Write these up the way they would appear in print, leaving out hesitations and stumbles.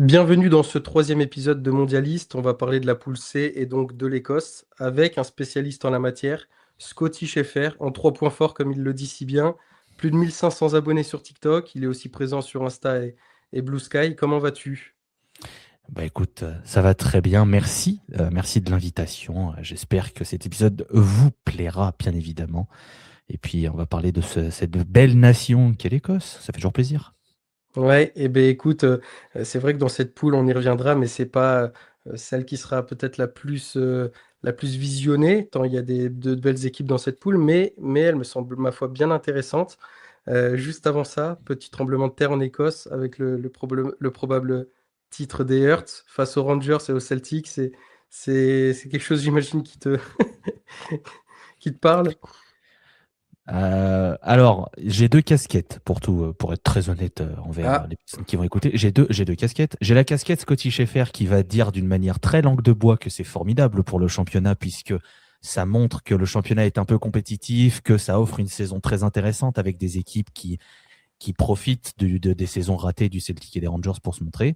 Bienvenue dans ce troisième épisode de Mondialiste. On va parler de la poule C et donc de l'Écosse avec un spécialiste en la matière, Scotty Scheffer, en trois points forts comme il le dit si bien. Plus de 1500 abonnés sur TikTok. Il est aussi présent sur Insta et Blue Sky. Comment vas-tu? Bah écoute, ça va très bien, merci. Merci de l'invitation. J'espère que cet épisode vous plaira, bien évidemment. Et puis, on va parler de cette belle nation qu'est l'Écosse. Ça fait toujours plaisir. Ouais, et ben écoute, c'est vrai que dans cette poule, on y reviendra, mais c'est pas celle qui sera peut-être la plus visionnée, tant il y a de belles équipes dans cette poule, mais elle me semble, ma foi, bien intéressante. Juste avant ça, petit tremblement de terre en Écosse avec le probable titre des Hearts face aux Rangers et aux Celtics. C'est quelque chose, j'imagine, qui te parle. Alors, j'ai deux casquettes pour être très honnête envers Ah, les personnes qui vont écouter. J'ai deux casquettes. J'ai la casquette Scotty Scheffer qui va dire d'une manière très langue de bois que c'est formidable pour le championnat puisque ça montre que le championnat est un peu compétitif, que ça offre une saison très intéressante avec des équipes qui profitent des saisons ratées du Celtic et des Rangers pour se montrer.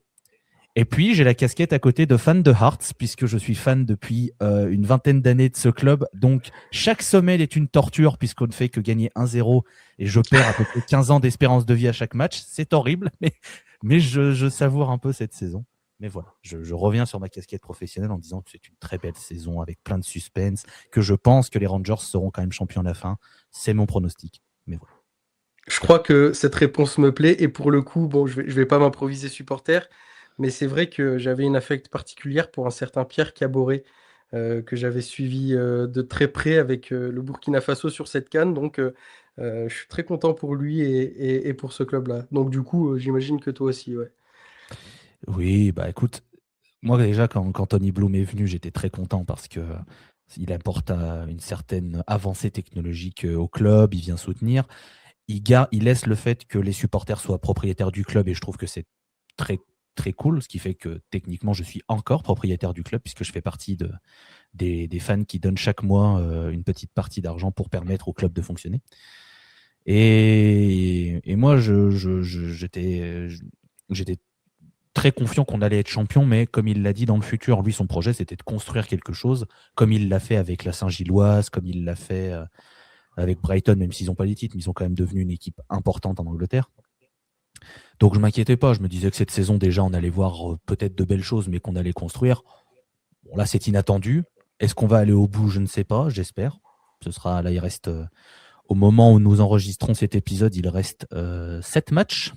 Et puis, j'ai la casquette à côté de fan de Hearts, puisque je suis fan depuis une vingtaine d'années de ce club. Donc, chaque semaine est une torture, puisqu'on ne fait que gagner 1-0 et je perds à peu près 15 ans d'espérance de vie à chaque match. C'est horrible, mais je savoure un peu cette saison. Mais voilà, je reviens sur ma casquette professionnelle en disant que c'est une très belle saison avec plein de suspense, que je pense que les Rangers seront quand même champions à la fin. C'est mon pronostic. Mais voilà. je crois que cette réponse me plaît et pour le coup, bon, je vais pas m'improviser supporter, mais c'est vrai que j'avais une affect particulière pour un certain Pierre Caboret que j'avais suivi de très près avec le Burkina Faso sur cette CAN, donc je suis très content pour lui et pour ce club-là. Donc du coup, j'imagine que toi aussi, ouais. Oui, bah écoute, moi, déjà, quand Tony Bloom est venu, j'étais très content parce que il apporte une certaine avancée technologique au club, il vient soutenir. Il laisse le fait que les supporters soient propriétaires du club et je trouve que c'est très, très cool, ce qui fait que techniquement, je suis encore propriétaire du club puisque je fais partie des fans qui donnent chaque mois une petite partie d'argent pour permettre au club de fonctionner. Et moi, j'étais très confiant qu'on allait être champion, mais comme il l'a dit dans le futur, lui, son projet, c'était de construire quelque chose, comme il l'a fait avec la Saint-Gilloise, comme il l'a fait avec Brighton, même s'ils n'ont pas les titres, mais ils sont quand même devenus une équipe importante en Angleterre. Donc je m'inquiétais pas, je me disais que cette saison, déjà, on allait voir peut-être de belles choses, mais qu'on allait construire. Bon, là, c'est inattendu. Est-ce qu'on va aller au bout? Je ne sais pas, j'espère. Ce sera là, il reste, au moment où nous enregistrons cet épisode, il reste 7 matchs.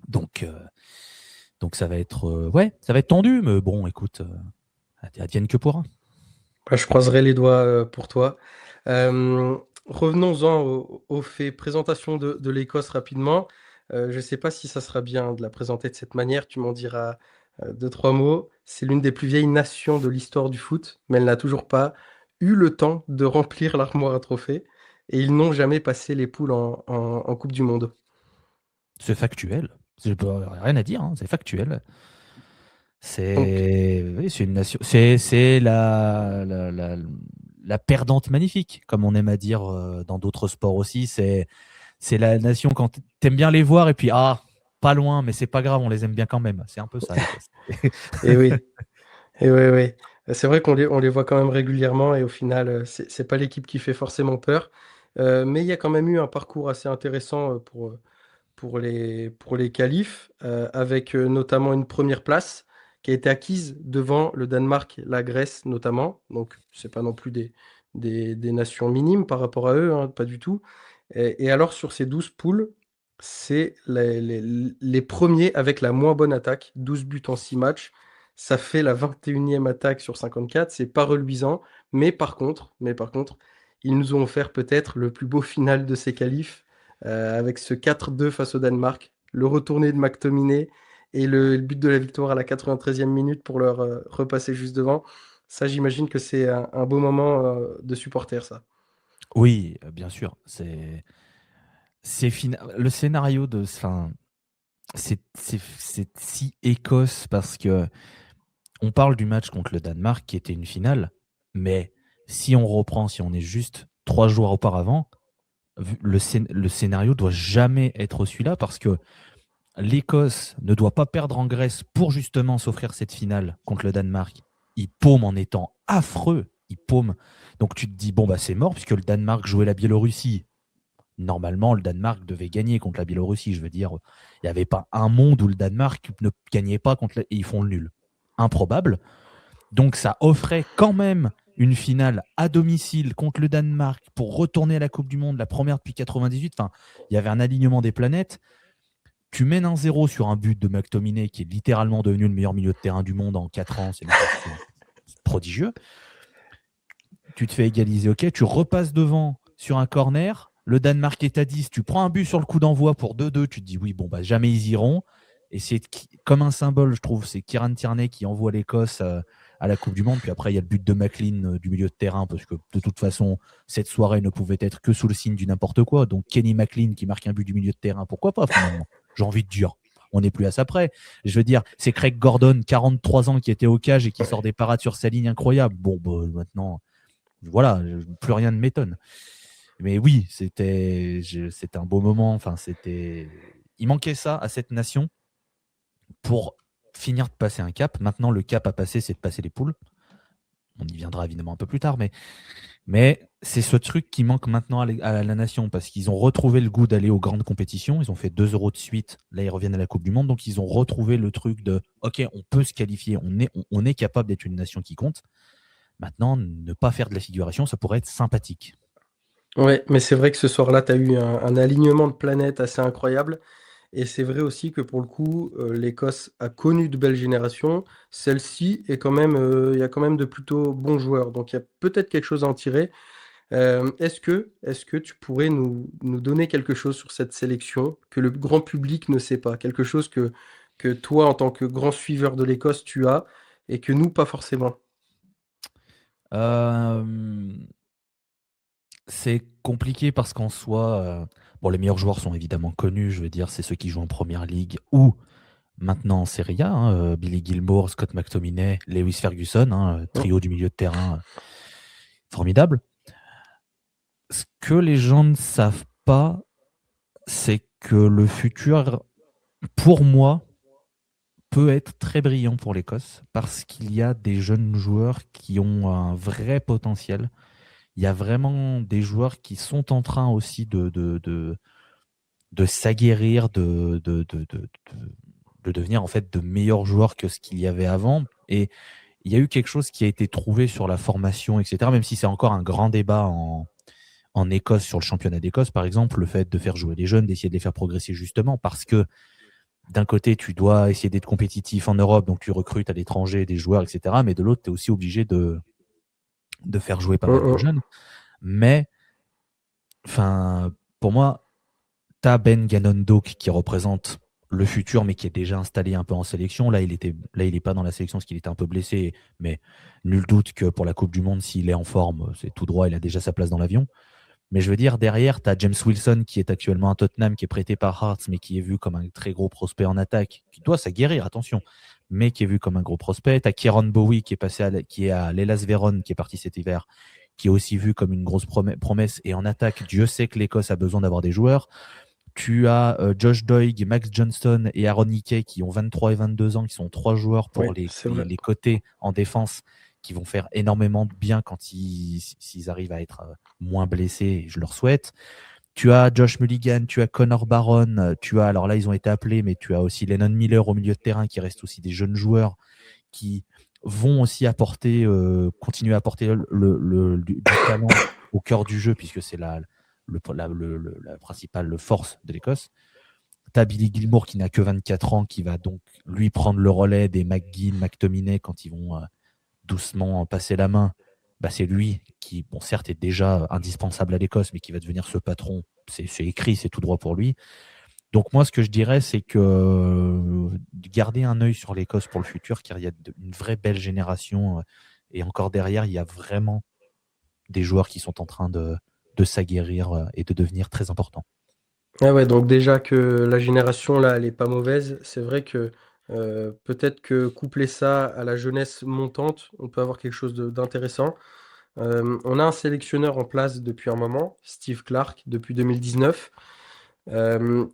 Donc, euh, donc ça va être ouais, ça va être tendu, mais bon, écoute, advienne que pourra. Bah, je croiserai les doigts pour toi. Revenons-en au fait présentation de l'Écosse rapidement. Je ne sais pas si ça sera bien de la présenter de cette manière, tu m'en diras deux, trois mots. C'est l'une des plus vieilles nations de l'histoire du foot, mais elle n'a toujours pas eu le temps de remplir l'armoire à trophées et ils n'ont jamais passé les poules en Coupe du Monde. C'est factuel. J'ai rien à dire, hein, c'est factuel. Donc, C'est une nation. C'est la perdante magnifique, comme on aime à dire dans d'autres sports aussi. C'est la nation quand t'aimes bien les voir et puis pas loin, mais c'est pas grave, on les aime bien quand même. C'est un peu ça l'Écosse. et oui, et oui, oui. C'est vrai on les voit quand même régulièrement et au final, c'est pas l'équipe qui fait forcément peur. Mais il y a quand même eu un parcours assez intéressant pour les qualifs, avec notamment une première place qui a été acquise devant le Danemark, la Grèce notamment. Donc, c'est pas non plus des nations minimes par rapport à eux, hein, pas du tout. Et alors, sur ces 12 poules, c'est les premiers avec la moins bonne attaque, 12 buts en 6 matchs. Ça fait la 21e attaque sur 54, c'est pas reluisant, mais par contre, ils nous ont offert peut-être le plus beau final de ces qualifs, avec ce 4-2 face au Danemark, le retourné de McTominay et le but de la victoire à la 93e minute pour leur repasser juste devant. Ça, j'imagine que c'est un beau moment de supporter, ça. Oui, bien sûr. Le scénario enfin, c'est si Écosse parce que on parle du match contre le Danemark qui était une finale, mais si on reprend, si on est juste 3 jours auparavant, le scénario doit jamais être celui-là parce que l'Écosse ne doit pas perdre en Grèce pour justement s'offrir cette finale contre le Danemark. Il paume en étant affreux. Il paume. Donc tu te dis, bon, bah c'est mort, puisque le Danemark jouait la Biélorussie. Normalement, le Danemark devait gagner contre la Biélorussie. Je veux dire, il n'y avait pas un monde où le Danemark ne gagnait pas contre et ils font le nul. Improbable. Donc ça offrait quand même une finale à domicile contre le Danemark pour retourner à la Coupe du Monde, la première depuis 98. Enfin, il y avait un alignement des planètes. Tu mènes 1-0 sur un but de McTominay qui est littéralement devenu le meilleur milieu de terrain du monde en 4 ans. C'est prodigieux. Tu te fais égaliser, ok. Tu repasses devant sur un corner. Le Danemark est à 10. Tu prends un but sur le coup d'envoi pour 2-2. Tu te dis, oui, bon, bah, jamais ils iront. Et c'est comme un symbole, je trouve. C'est Kieran Tierney qui envoie l'Écosse à la Coupe du Monde. Puis après, il y a le but de McLean du milieu de terrain, parce que de toute façon, cette soirée ne pouvait être que sous le signe du n'importe quoi. Donc Kenny McLean qui marque un but du milieu de terrain, pourquoi pas finalement? J'ai envie de dire. On n'est plus à ça près. Je veux dire, c'est Craig Gordon, 43 ans, qui était au cage et qui sort des parades sur sa ligne incroyable. Bon, bah, maintenant, voilà, plus rien ne m'étonne. Mais oui, c'était un beau moment. Enfin, il manquait ça à cette nation pour finir de passer un cap. Maintenant, le cap à passer, c'est de passer les poules. On y viendra évidemment un peu plus tard, mais c'est ce truc qui manque maintenant à la nation, parce qu'ils ont retrouvé le goût d'aller aux grandes compétitions. Ils ont fait 2 euros de suite. Là, ils reviennent à la Coupe du Monde. Donc, ils ont retrouvé le truc de OK, on peut se qualifier. On est capable d'être une nation qui compte. Maintenant, ne pas faire de la figuration, ça pourrait être sympathique. Ouais, mais c'est vrai que ce soir-là, tu as eu un alignement de planètes assez incroyable. Et c'est vrai aussi que pour le coup, l'Écosse a connu de belles générations. Celle-ci est quand même, il y a quand même de plutôt bons joueurs. Donc il y a peut-être quelque chose à en tirer. Est-ce que tu pourrais nous donner quelque chose sur cette sélection que le grand public ne sait pas? Quelque chose que toi, en tant que grand suiveur de l'Écosse, tu as et que nous, pas forcément. Euh, c'est compliqué parce qu'en soi, bon, les meilleurs joueurs sont évidemment connus. Je veux dire, c'est ceux qui jouent en Première Ligue ou maintenant en Serie A. Billy Gilmour, Scott McTominay, Lewis Ferguson, Mmh. trio du milieu de terrain formidable. Ce que les gens ne savent pas, c'est que le futur, pour moi, peut être très brillant pour l'Écosse parce qu'il y a des jeunes joueurs qui ont un vrai potentiel. Il y a vraiment des joueurs qui sont en train aussi de s'aguerrir, de devenir en fait de meilleurs joueurs que ce qu'il y avait avant. Et il y a eu quelque chose qui a été trouvé sur la formation, etc. Même si c'est encore un grand débat en Écosse, sur le championnat d'Écosse, par exemple, le fait de faire jouer les jeunes, d'essayer de les faire progresser justement, parce que d'un côté, tu dois essayer d'être compétitif en Europe, donc tu recrutes à l'étranger des joueurs, etc. Mais de l'autre, tu es aussi obligé de faire jouer pas Mmh mal de mh. jeunes. Mais enfin, pour moi, tu as Ben Gannon-Doak qui représente le futur, mais qui est déjà installé un peu en sélection. Là, il est pas dans la sélection parce qu'il était un peu blessé, mais nul doute que pour la Coupe du Monde, s'il est en forme, c'est tout droit, il a déjà sa place dans l'avion. Mais je veux dire, derrière, tu as James Wilson qui est actuellement à Tottenham, qui est prêté par Hearts, mais qui est vu comme un très gros prospect en attaque, qui doit s'aguerrir, attention, mais qui est vu comme un gros prospect. Tu as Kieran Bowie qui est passé qui est à l'Hellas Vérone, qui est parti cet hiver, qui est aussi vu comme une grosse promesse. Et en attaque, Dieu sait que l'Écosse a besoin d'avoir des joueurs. Tu as Josh Doig, Max Johnston et Aaron Hickey qui ont 23 et 22 ans, qui sont 3 joueurs Oui, pour c'est vrai. les côtés en défense, qui vont faire énormément de bien quand s'ils arrivent à être moins blessés, et je leur souhaite. Tu as Josh Mulligan, tu as Connor Barron, tu as, alors là ils ont été appelés, mais tu as aussi Lennon Miller au milieu de terrain, qui reste aussi des jeunes joueurs qui vont aussi apporter, continuer à apporter du talent au cœur du jeu, puisque c'est la principale force de l'Écosse. Tu as Billy Gilmour qui n'a que 24 ans, qui va donc lui prendre le relais des McGinn, McTominay quand ils vont doucement passer la main. Bah, c'est lui qui, bon, certes, est déjà indispensable à l'Écosse, mais qui va devenir ce patron. C'est écrit, c'est tout droit pour lui. Donc moi, ce que je dirais, c'est que garder un œil sur l'Écosse pour le futur, car il y a une vraie belle génération. Et encore derrière, il y a vraiment des joueurs qui sont en train de s'aguerrir et de devenir très importants. Ah ouais, donc déjà que la génération là, elle est pas mauvaise. C'est vrai que, peut-être que coupler ça à la jeunesse montante, on peut avoir quelque chose d'intéressant. On a un sélectionneur en place depuis un moment, Steve Clarke, depuis 2019. Hem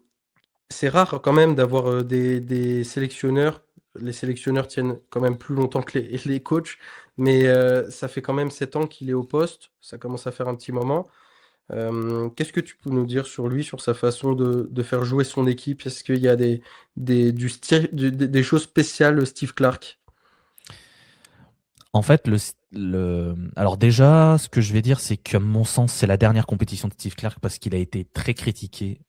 c'est rare quand même d'avoir des sélectionneurs. Les sélectionneurs tiennent quand même plus longtemps que les coachs, mais ça fait quand même 7 ans qu'il est au poste. Ça commence à faire un petit moment. Qu'est-ce que tu peux nous dire sur lui, sur sa façon de faire jouer son équipe? Est-ce qu'il y a des choses spéciales, Steve Clark? En fait, alors déjà, ce que je vais dire, c'est qu'à mon sens, c'est la dernière compétition de Steve Clark parce qu'il a été très critiqué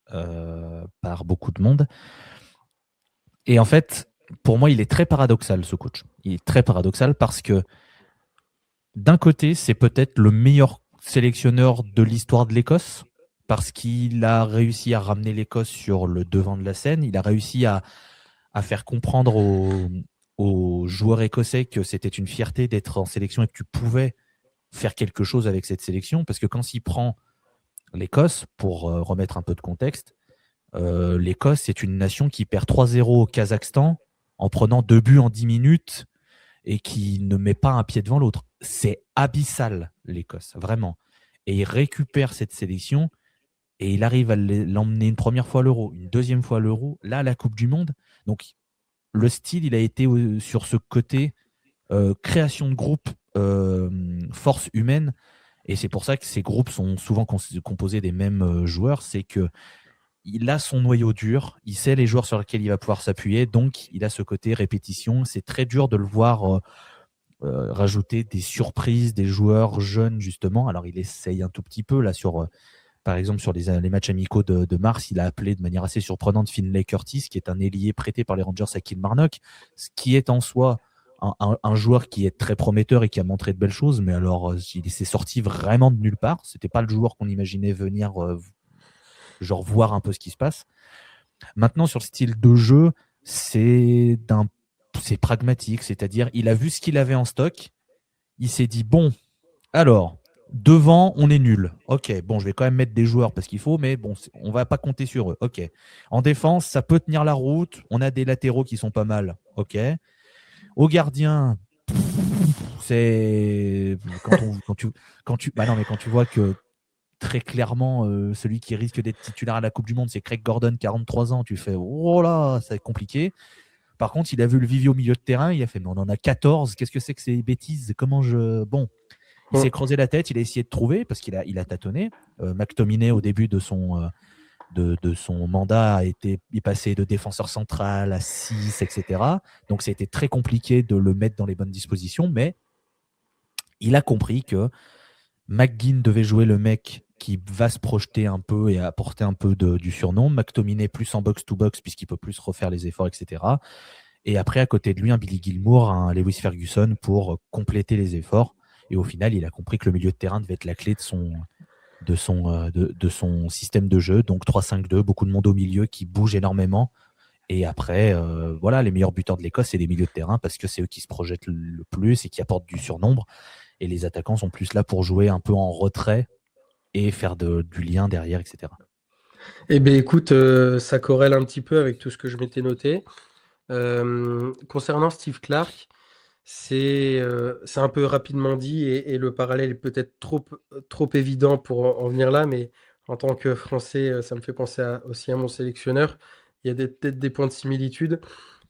par beaucoup de monde. Et en fait, pour moi, il est très paradoxal, ce coach. Il est très paradoxal parce que d'un côté, c'est peut-être le meilleur sélectionneur de l'histoire de l'Écosse parce qu'il a réussi à ramener l'Écosse sur le devant de la scène. Il a réussi à faire comprendre aux joueurs écossais que c'était une fierté d'être en sélection et que tu pouvais faire quelque chose avec cette sélection. Parce que quand il prend l'Écosse, pour remettre un peu de contexte, l'Écosse, c'est une nation qui perd 3-0 au Kazakhstan en prenant 2 buts en 10 minutes et qui ne met pas un pied devant l'autre. C'est abyssal, l'Écosse, vraiment. Et il récupère cette sélection et il arrive à l'emmener une première fois à l'Euro, une deuxième fois à l'Euro, là, à la Coupe du Monde. Donc, le style, il a été sur ce côté création de groupe, force humaine. Et c'est pour ça que ces groupes sont souvent composés des mêmes joueurs. C'est que il a son noyau dur, il sait les joueurs sur lesquels il va pouvoir s'appuyer, donc il a ce côté répétition. C'est très dur de le voir rajouter des surprises, des joueurs jeunes justement. Alors il essaye un tout petit peu là par exemple sur les matchs amicaux de mars, il a appelé de manière assez surprenante Finlay Curtis, qui est un ailier prêté par les Rangers à Kilmarnock, ce qui est en soi un joueur qui est très prometteur et qui a montré de belles choses, mais alors il s'est sorti vraiment de nulle part. C'était pas le joueur qu'on imaginait venir genre voir un peu ce qui se passe. Maintenant, sur le style de jeu, c'est pragmatique, c'est-à-dire il a vu ce qu'il avait en stock, il s'est dit bon, alors devant on est nul. Ok, bon je vais quand même mettre des joueurs parce qu'il faut, mais bon on va pas compter sur eux. Ok. En défense, ça peut tenir la route. On a des latéraux qui sont pas mal. Ok. Au gardien, c'est bah non mais quand tu vois que très clairement, celui qui risque d'être titulaire à la Coupe du Monde, c'est Craig Gordon, 43 ans. Tu fais, oh là, ça va être compliqué. Par contre, il a vu le vivier au milieu de terrain, il a fait, mais on en a 14, qu'est-ce que c'est que ces bêtises? Comment je. Bon, il s'est creusé la tête, il a essayé de trouver, parce qu'il a tâtonné. McTominay, au début de son mandat, est passé de défenseur central à 6, etc. Donc, ça a été très compliqué de le mettre dans les bonnes dispositions, mais il a compris que McGinn devait jouer le mec qui va se projeter un peu et apporter un peu du surnom. McTominay plus en box-to-box puisqu'il peut plus refaire les efforts, etc. Et après, à côté de lui, un Billy Gilmour, un Lewis Ferguson pour compléter les efforts. Et au final, il a compris que le milieu de terrain devait être la clé de son système de jeu. Donc 3-5-2, beaucoup de monde au milieu qui bouge énormément. Et après, voilà, les meilleurs buteurs de l'Écosse, c'est les milieux de terrain parce que c'est eux qui se projettent le plus et qui apportent du surnombre. Et les attaquants sont plus là pour jouer un peu en retrait et faire du lien derrière, etc. Eh bien, écoute, ça corrèle un petit peu avec tout ce que je m'étais noté. Concernant Steve Clark, c'est un peu rapidement dit et le parallèle est peut-être trop évident pour en venir là, mais en tant que Français, ça me fait penser aussi à mon sélectionneur. Il y a peut-être des points de similitude.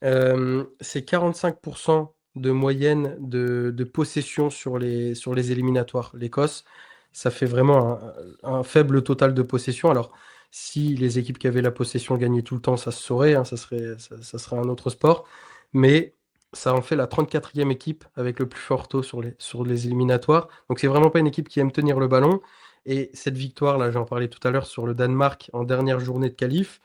C'est 45% de moyenne de possession sur les éliminatoires. L'Écosse, ça fait vraiment un faible total de possession. Alors, si les équipes qui avaient la possession gagnaient tout le temps, ça se saurait, hein, ça serait un autre sport. Mais ça en fait la 34e équipe avec le plus fort taux sur les éliminatoires. Donc, c'est vraiment pas une équipe qui aime tenir le ballon. Et cette victoire-là, j'en parlais tout à l'heure sur le Danemark en dernière journée de qualif,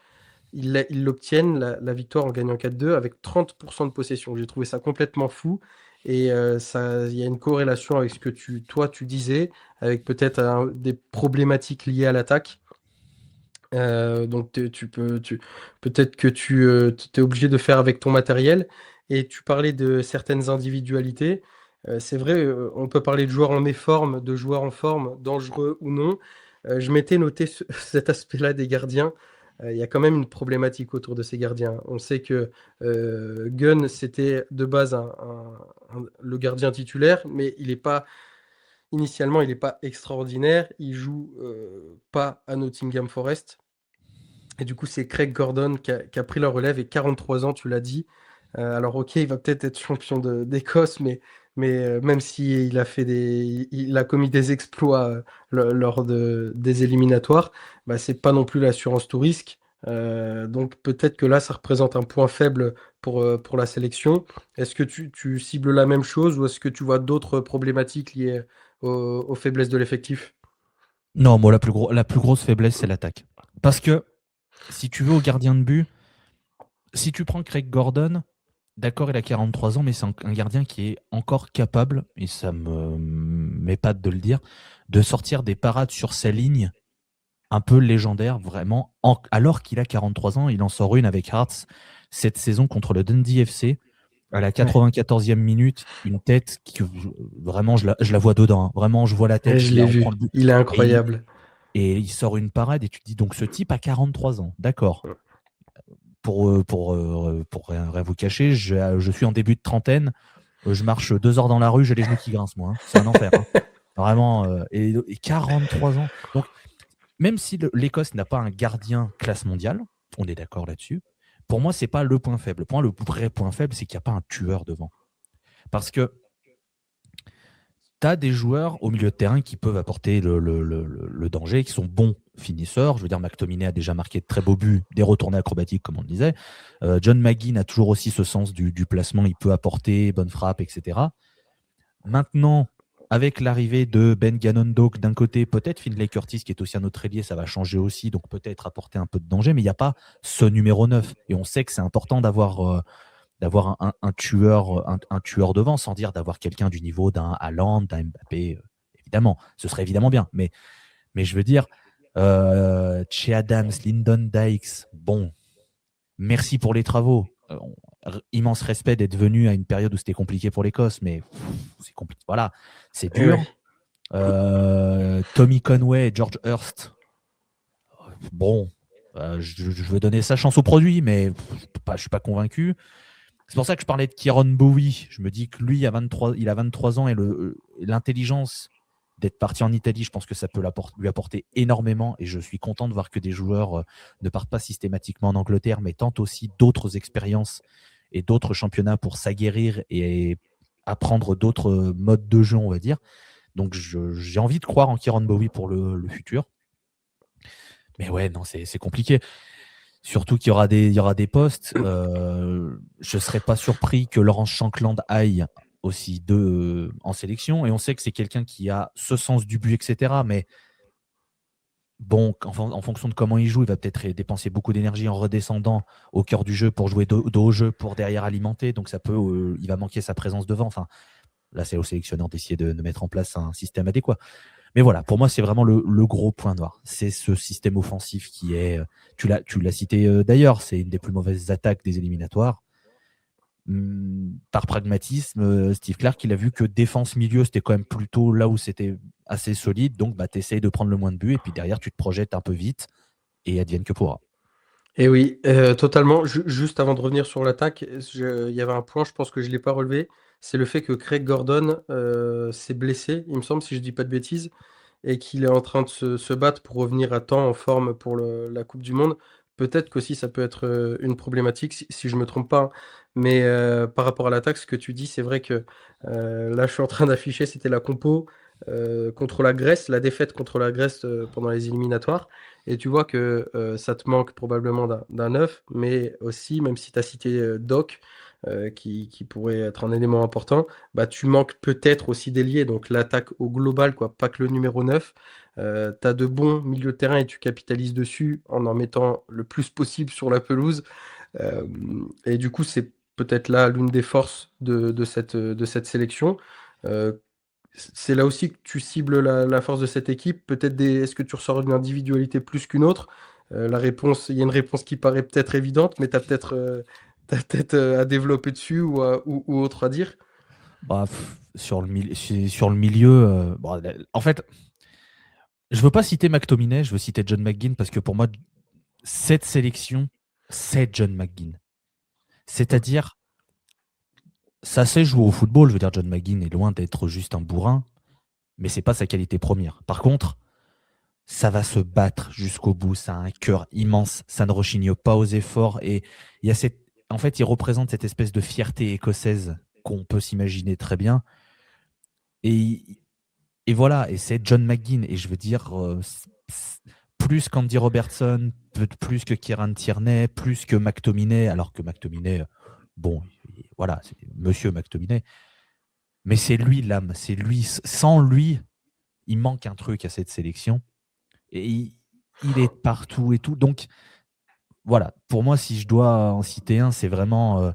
ils l'obtiennent, la victoire en gagnant 4-2 avec 30% de possession. J'ai trouvé ça complètement fou. Et il y a une corrélation avec ce que toi, tu disais, avec peut-être des problématiques liées à l'attaque. Donc peut-être que tu es obligé de faire avec ton matériel. Et tu parlais de certaines individualités. C'est vrai, on peut parler de joueurs en méforme, de joueurs en forme, dangereux ou non. Je m'étais noté cet aspect-là des gardiens. Il y a quand même une problématique autour de ces gardiens. On sait que Gunn, c'était de base le gardien titulaire, mais initialement, il n'est pas extraordinaire. Il joue pas à Nottingham Forest. Et du coup, c'est Craig Gordon qui a pris la relève et 43 ans, tu l'as dit. Alors, ok, il va peut-être être champion d'Écosse, mais même s'il a il a commis des exploits lors des éliminatoires, bah, c'est pas non plus l'assurance tout risque. Donc peut-être que là, ça représente un point faible pour la sélection. Est-ce que tu cibles la même chose ou est-ce que tu vois d'autres problématiques liées aux faiblesses de l'effectif? Non, moi, la plus grosse faiblesse, c'est l'attaque. Parce que si tu veux, au gardien de but, si tu prends Craig Gordon, d'accord, il a 43 ans, mais c'est un gardien qui est encore capable, et ça me m'épate de le dire, de sortir des parades sur sa ligne un peu légendaires, vraiment. Alors qu'il a 43 ans, il en sort une avec Hearts cette saison contre le Dundee FC. À la Ouais, 94e minute, une tête qui vraiment, je la vois dedans, hein. Vraiment, je vois la ouais, tête, je il l'ai la reprend vu. le but. Il est Et il, incroyable. et il sort une parade, et tu te dis donc ce type a 43 ans, d'accord. Pour rien vous cacher, je suis en début de trentaine, je marche 2 heures dans la rue, j'ai les genoux qui grincent, moi, hein. C'est un enfer, hein. Vraiment, et 43 ans. Donc, même si l'Écosse n'a pas un gardien classe mondiale, on est d'accord là-dessus, pour moi, c'est pas le point faible. Pour moi, le vrai point faible, c'est qu'il n'y a pas un tueur devant. Parce que tu as des joueurs au milieu de terrain qui peuvent apporter le danger, qui sont bons finisseurs. Je veux dire, McTominay a déjà marqué de très beaux buts, des retournées acrobatiques, comme on le disait. John McGinn a toujours aussi ce sens du placement, il peut apporter, bonne frappe, etc. Maintenant, avec l'arrivée de Ben Gannon-Doak d'un côté, peut-être Finlay Curtis, qui est aussi un autre ailier, ça va changer aussi, donc peut-être apporter un peu de danger, mais il n'y a pas ce numéro 9. Et on sait que c'est important d'avoir un tueur devant, sans dire d'avoir quelqu'un du niveau d'un Haaland, d'un Mbappé, évidemment. Ce serait évidemment bien. Mais je veux dire, Che Adams, Lyndon Dykes, bon, merci pour les travaux. Immense respect d'être venu à une période où c'était compliqué pour l'Écosse, mais c'est compliqué. Voilà, c'est Eh ouais. dur. Tommy Conway et George Hurst, bon, je veux donner sa chance au produit, mais je ne suis pas convaincu. C'est pour ça que je parlais de Kieron Bowie. Je me dis que lui, il a 23 ans et l'intelligence d'être parti en Italie, je pense que ça peut lui apporter énormément. Et je suis content de voir que des joueurs ne partent pas systématiquement en Angleterre, mais tentent aussi d'autres expériences et d'autres championnats pour s'aguerrir et apprendre d'autres modes de jeu, on va dire. Donc j'ai envie de croire en Kieron Bowie pour le futur. Mais ouais, non, c'est compliqué. Surtout qu'il y aura des postes. Je ne serais pas surpris que Laurence Shankland aille aussi en sélection. Et on sait que c'est quelqu'un qui a ce sens du but, etc. Mais bon, en fonction de comment il joue, il va peut-être dépenser beaucoup d'énergie en redescendant au cœur du jeu pour jouer dos au jeu, pour derrière alimenter. Donc il va manquer sa présence devant. Enfin, là, c'est au sélectionneur d'essayer de mettre en place un système adéquat. Mais voilà, pour moi, c'est vraiment le gros point noir. C'est ce système offensif qui est, tu l'as cité d'ailleurs, c'est une des plus mauvaises attaques des éliminatoires. Par pragmatisme, Steve Clark, il a vu que défense-milieu, c'était quand même plutôt là où c'était assez solide. Donc, bah, tu essayes de prendre le moins de buts et puis derrière, tu te projettes un peu vite et advienne que pourra. Et oui, totalement. Juste avant de revenir sur l'attaque, il y avait un point, je pense que je ne l'ai pas relevé, c'est le fait que Craig Gordon s'est blessé, il me semble, si je ne dis pas de bêtises, et qu'il est en train de se battre pour revenir à temps en forme pour la Coupe du Monde. Peut-être qu'aussi ça peut être une problématique, si je ne me trompe pas, hein. Mais par rapport à l'attaque, ce que tu dis, c'est vrai que là, je suis en train d'afficher, c'était la compo contre la Grèce, la défaite contre la Grèce pendant les éliminatoires. Et tu vois que ça te manque probablement d'un neuf, mais aussi, même si tu as cité Doc, qui pourrait être un élément important, bah, tu manques peut-être aussi d'ailier, donc l'attaque au global, quoi, pas que le numéro 9. Tu as de bons milieux de terrain et tu capitalises dessus en mettant le plus possible sur la pelouse. Euh, et du coup, c'est peut-être là l'une des forces de cette sélection. Euh, c'est là aussi que tu cibles la force de cette équipe. Est-ce que tu ressors une individualité plus qu'une autre? Il y a une réponse qui paraît peut-être évidente, mais tu as peut-être à développer dessus ou autre à dire. Bah, sur le milieu, bon, en fait, je veux pas citer McTominay, je veux citer John McGinn parce que pour moi, cette sélection, c'est John McGinn. Mm. C'est-à-dire, ça sait jouer au football. Je veux dire, John McGinn est loin d'être juste un bourrin, mais c'est pas sa qualité première. Par contre, ça va se battre jusqu'au bout. Ça a un cœur immense. Ça ne rechigne pas aux efforts. Et il y a en fait, il représente cette espèce de fierté écossaise qu'on peut s'imaginer très bien. Et, et voilà. Et c'est John McGinn. Et je veux dire, plus qu'Andy Robertson, plus que Kieran Tierney, plus que McTominay. Alors que McTominay, bon, voilà, c'est Monsieur McTominay. Mais c'est lui l'âme. C'est lui. Sans lui, il manque un truc à cette sélection. Et il est partout et tout. Donc, voilà, pour moi, si je dois en citer un, c'est vraiment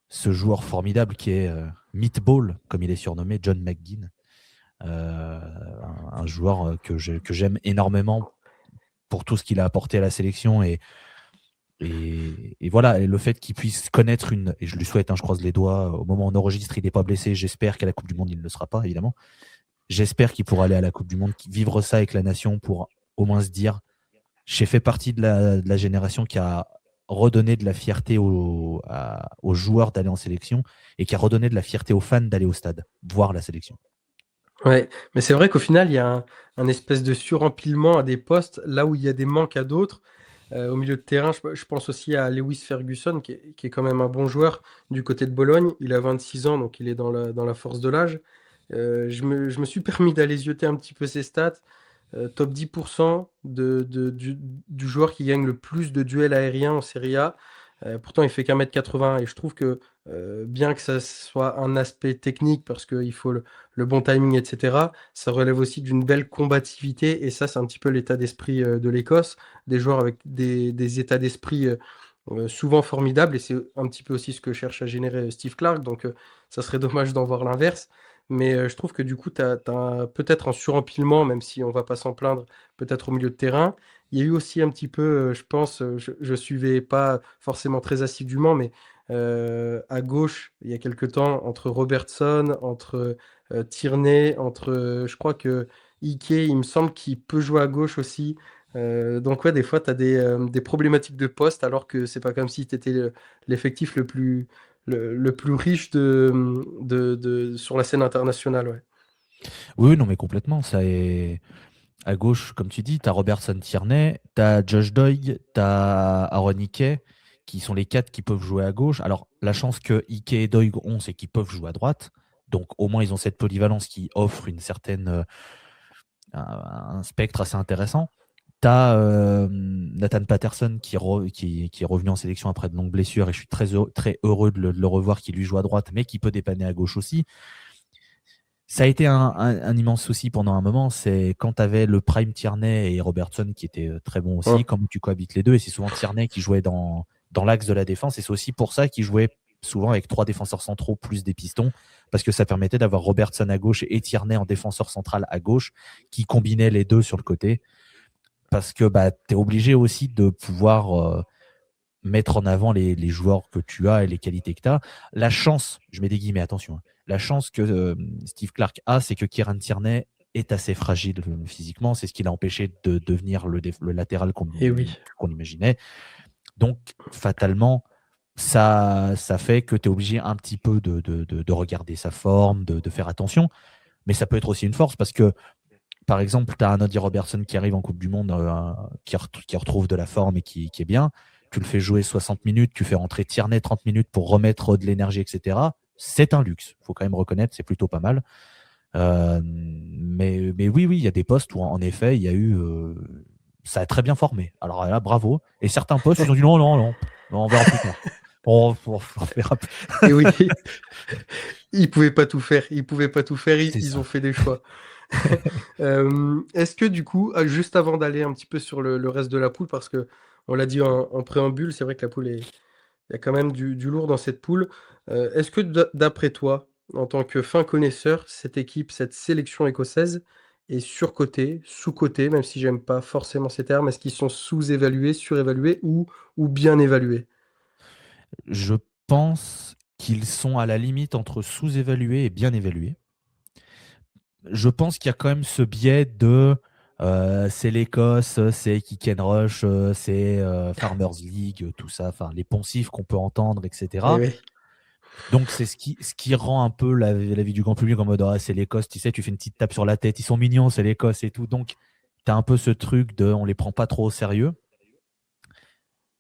ce joueur formidable qui est Meatball, comme il est surnommé, John McGinn. Un joueur que j'aime énormément pour tout ce qu'il a apporté à la sélection. Et voilà, et le fait qu'il puisse connaître et je lui souhaite, je croise les doigts, au moment où on enregistre, il n'est pas blessé. J'espère qu'à la Coupe du Monde, il ne le sera pas, évidemment. J'espère qu'il pourra aller à la Coupe du Monde, vivre ça avec la nation pour au moins se dire j'ai fait partie de la génération qui a redonné de la fierté aux joueurs d'aller en sélection et qui a redonné de la fierté aux fans d'aller au stade, voir la sélection. Ouais, mais c'est vrai qu'au final, il y a un espèce de surempilement à des postes, là où il y a des manques à d'autres. Au milieu de terrain, je pense aussi à Lewis Ferguson, qui est quand même un bon joueur du côté de Bologne. Il a 26 ans, donc il est dans la force de l'âge. Je me suis permis d'aller zioter un petit peu ses stats. Top 10% du joueur qui gagne le plus de duels aériens en Serie A. Pourtant, il fait qu'1,80 m et je trouve que bien que ça soit un aspect technique parce qu'il faut le bon timing, etc., ça relève aussi d'une belle combativité et ça, c'est un petit peu l'état d'esprit de l'Écosse, des joueurs avec des états d'esprit souvent formidables et c'est un petit peu aussi ce que cherche à générer Steve Clark, donc ça serait dommage d'en voir l'inverse. Mais je trouve que du coup, tu as peut-être un surempilement, même si on va pas s'en plaindre, peut-être au milieu de terrain. Il y a eu aussi un petit peu, je pense, je suivais pas forcément très assidûment, mais à gauche, il y a quelque temps, entre Robertson, entre Tierney, entre, je crois que Ike, il me semble qu'il peut jouer à gauche aussi. Donc ouais, des fois, tu as des problématiques de poste, alors que c'est pas comme si tu étais l'effectif le plus riche sur la scène internationale. Ouais. Oui, non, mais complètement. Ça est... À gauche, comme tu dis, tu as Robertson Tierney, tu as Josh Doig, tu as Aaron Ike, qui sont les quatre qui peuvent jouer à gauche. Alors, la chance que Ike et Doig ont, c'est qu'ils peuvent jouer à droite. Donc, au moins, ils ont cette polyvalence qui offre une certaine, un spectre assez intéressant. Tu as Nathan Patterson qui est revenu en sélection après de longues blessures et je suis très heureux de le revoir qui lui joue à droite mais qui peut dépanner à gauche aussi. Ça a été un immense souci pendant un moment, c'est quand tu avais le prime Tierney et Robertson qui étaient très bons aussi, Hum. comme tu cohabites les deux et c'est souvent Tierney qui jouait dans l'axe de la défense et c'est aussi pour ça qu'il jouait souvent avec 3 défenseurs centraux plus des pistons parce que ça permettait d'avoir Robertson à gauche et Tierney en défenseur central à gauche qui combinait les deux sur le côté parce que bah, tu es obligé aussi de pouvoir mettre en avant les joueurs que tu as et les qualités que tu as. La chance, je mets des guillemets, attention, la chance que Steve Clark a, c'est que Kieran Tierney est assez fragile physiquement. C'est ce qui l'a empêché de devenir le latéral Et oui. qu'on imaginait. Donc, fatalement, ça fait que tu es obligé un petit peu de regarder sa forme, de faire attention. Mais ça peut être aussi une force parce que par exemple, tu as un Andy Robertson qui arrive en Coupe du Monde, qui retrouve de la forme et qui est bien. Tu le fais jouer 60 minutes, tu fais rentrer Tierney 30 minutes pour remettre de l'énergie, etc. C'est un luxe. Il faut quand même reconnaître, c'est plutôt pas mal. Mais oui, il y a des postes où, en effet, il y a eu. Ça a très bien formé. Alors là, bravo. Et certains postes, ils ont dit non, non, non, on verra plus tard. On verra plus. Et oui. Ils pouvaient pas tout faire. Ils pouvaient pas tout faire. Ils, C'est ils ont ça. fait des choix. Est-ce que du coup, juste avant d'aller un petit peu sur le reste de la poule, parce que on l'a dit en préambule, c'est vrai que la poule il y a quand même du lourd dans cette poule. Est-ce que d'après toi, en tant que fin connaisseur, cette équipe, cette sélection écossaise est surcotée, sous-cotée, même si j'aime pas forcément ces termes, est-ce qu'ils sont sous-évalués, surévalués ou bien évalués? Je pense qu'ils sont à la limite entre sous-évalués et bien évalués. Je pense qu'il y a quand même ce biais de c'est l'Écosse, c'est Kick and Rush, c'est Farmers League, tout ça, enfin les poncifs qu'on peut entendre, Eh etc. oui. Donc c'est ce qui rend un peu la vie du grand public en mode ah, c'est l'Écosse, tu sais, tu fais une petite tape sur la tête, ils sont mignons, c'est l'Écosse et tout. Donc tu as un peu ce truc de on les prend pas trop au sérieux.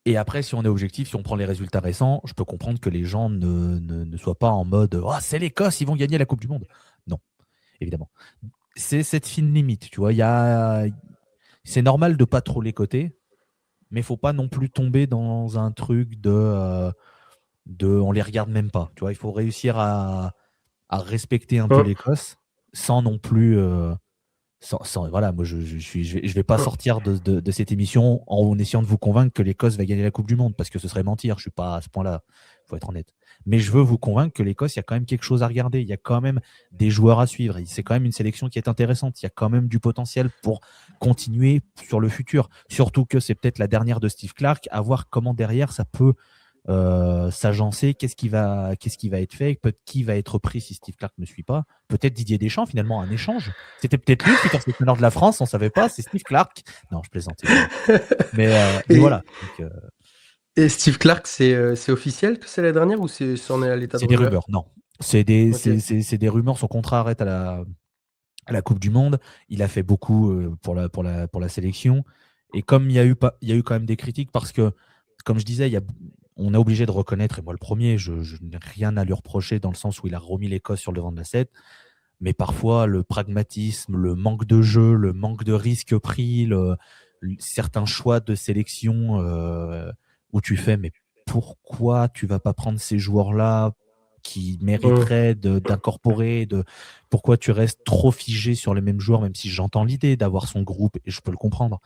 Et après, si on est objectif, si on prend les résultats récents, je peux comprendre que les gens ne soient pas en mode oh, c'est l'Écosse, ils vont gagner la Coupe du Monde. Non, évidemment. C'est cette fine limite, tu vois. C'est normal de pas trop les coter, mais il faut pas non plus tomber dans un truc de on les regarde même pas. Tu vois, il faut réussir à respecter un peu Hum, l'Écosse sans non plus. Voilà, moi je vais pas hum. sortir de cette émission en essayant de vous convaincre que l'Écosse va gagner la Coupe du Monde parce que ce serait mentir. Je suis pas à ce point-là. Il faut être honnête. Mais je veux vous convaincre que l'Écosse, il y a quand même quelque chose à regarder. Il y a quand même des joueurs à suivre. C'est quand même une sélection qui est intéressante. Il y a quand même du potentiel pour continuer sur le futur. Surtout que c'est peut-être la dernière de Steve Clark. À voir comment derrière ça peut s'agencer, qu'est-ce qui va être fait, qui va être pris si Steve Clark ne suit pas. Peut-être Didier Deschamps, finalement, un échange. C'était peut-être lui le futur sélectionneur de la France, on ne savait pas, c'est Steve Clark. Non, je plaisante, évidemment. Mais Et, voilà. Donc, et Steve Clark, c'est officiel que c'est la dernière ou c'en est à l'état de c'est des rumeur? rumeurs, non. C'est Ok. des rumeurs, son contrat arrête à la Coupe du Monde. Il a fait beaucoup pour la sélection. Et comme il y a eu quand même des critiques, parce que, comme je disais, on est obligé de reconnaître, et moi le premier, je n'ai rien à lui reprocher dans le sens où il a remis l'Écosse sur le devant de la scène, mais parfois le pragmatisme, le manque de jeu, le manque de risque pris, certains choix de sélection où tu fais, mais pourquoi tu vas pas prendre ces joueurs-là qui Hum, mériteraient d'incorporer, pourquoi tu restes trop figé sur les mêmes joueurs, même si j'entends l'idée d'avoir son groupe et je peux le comprendre.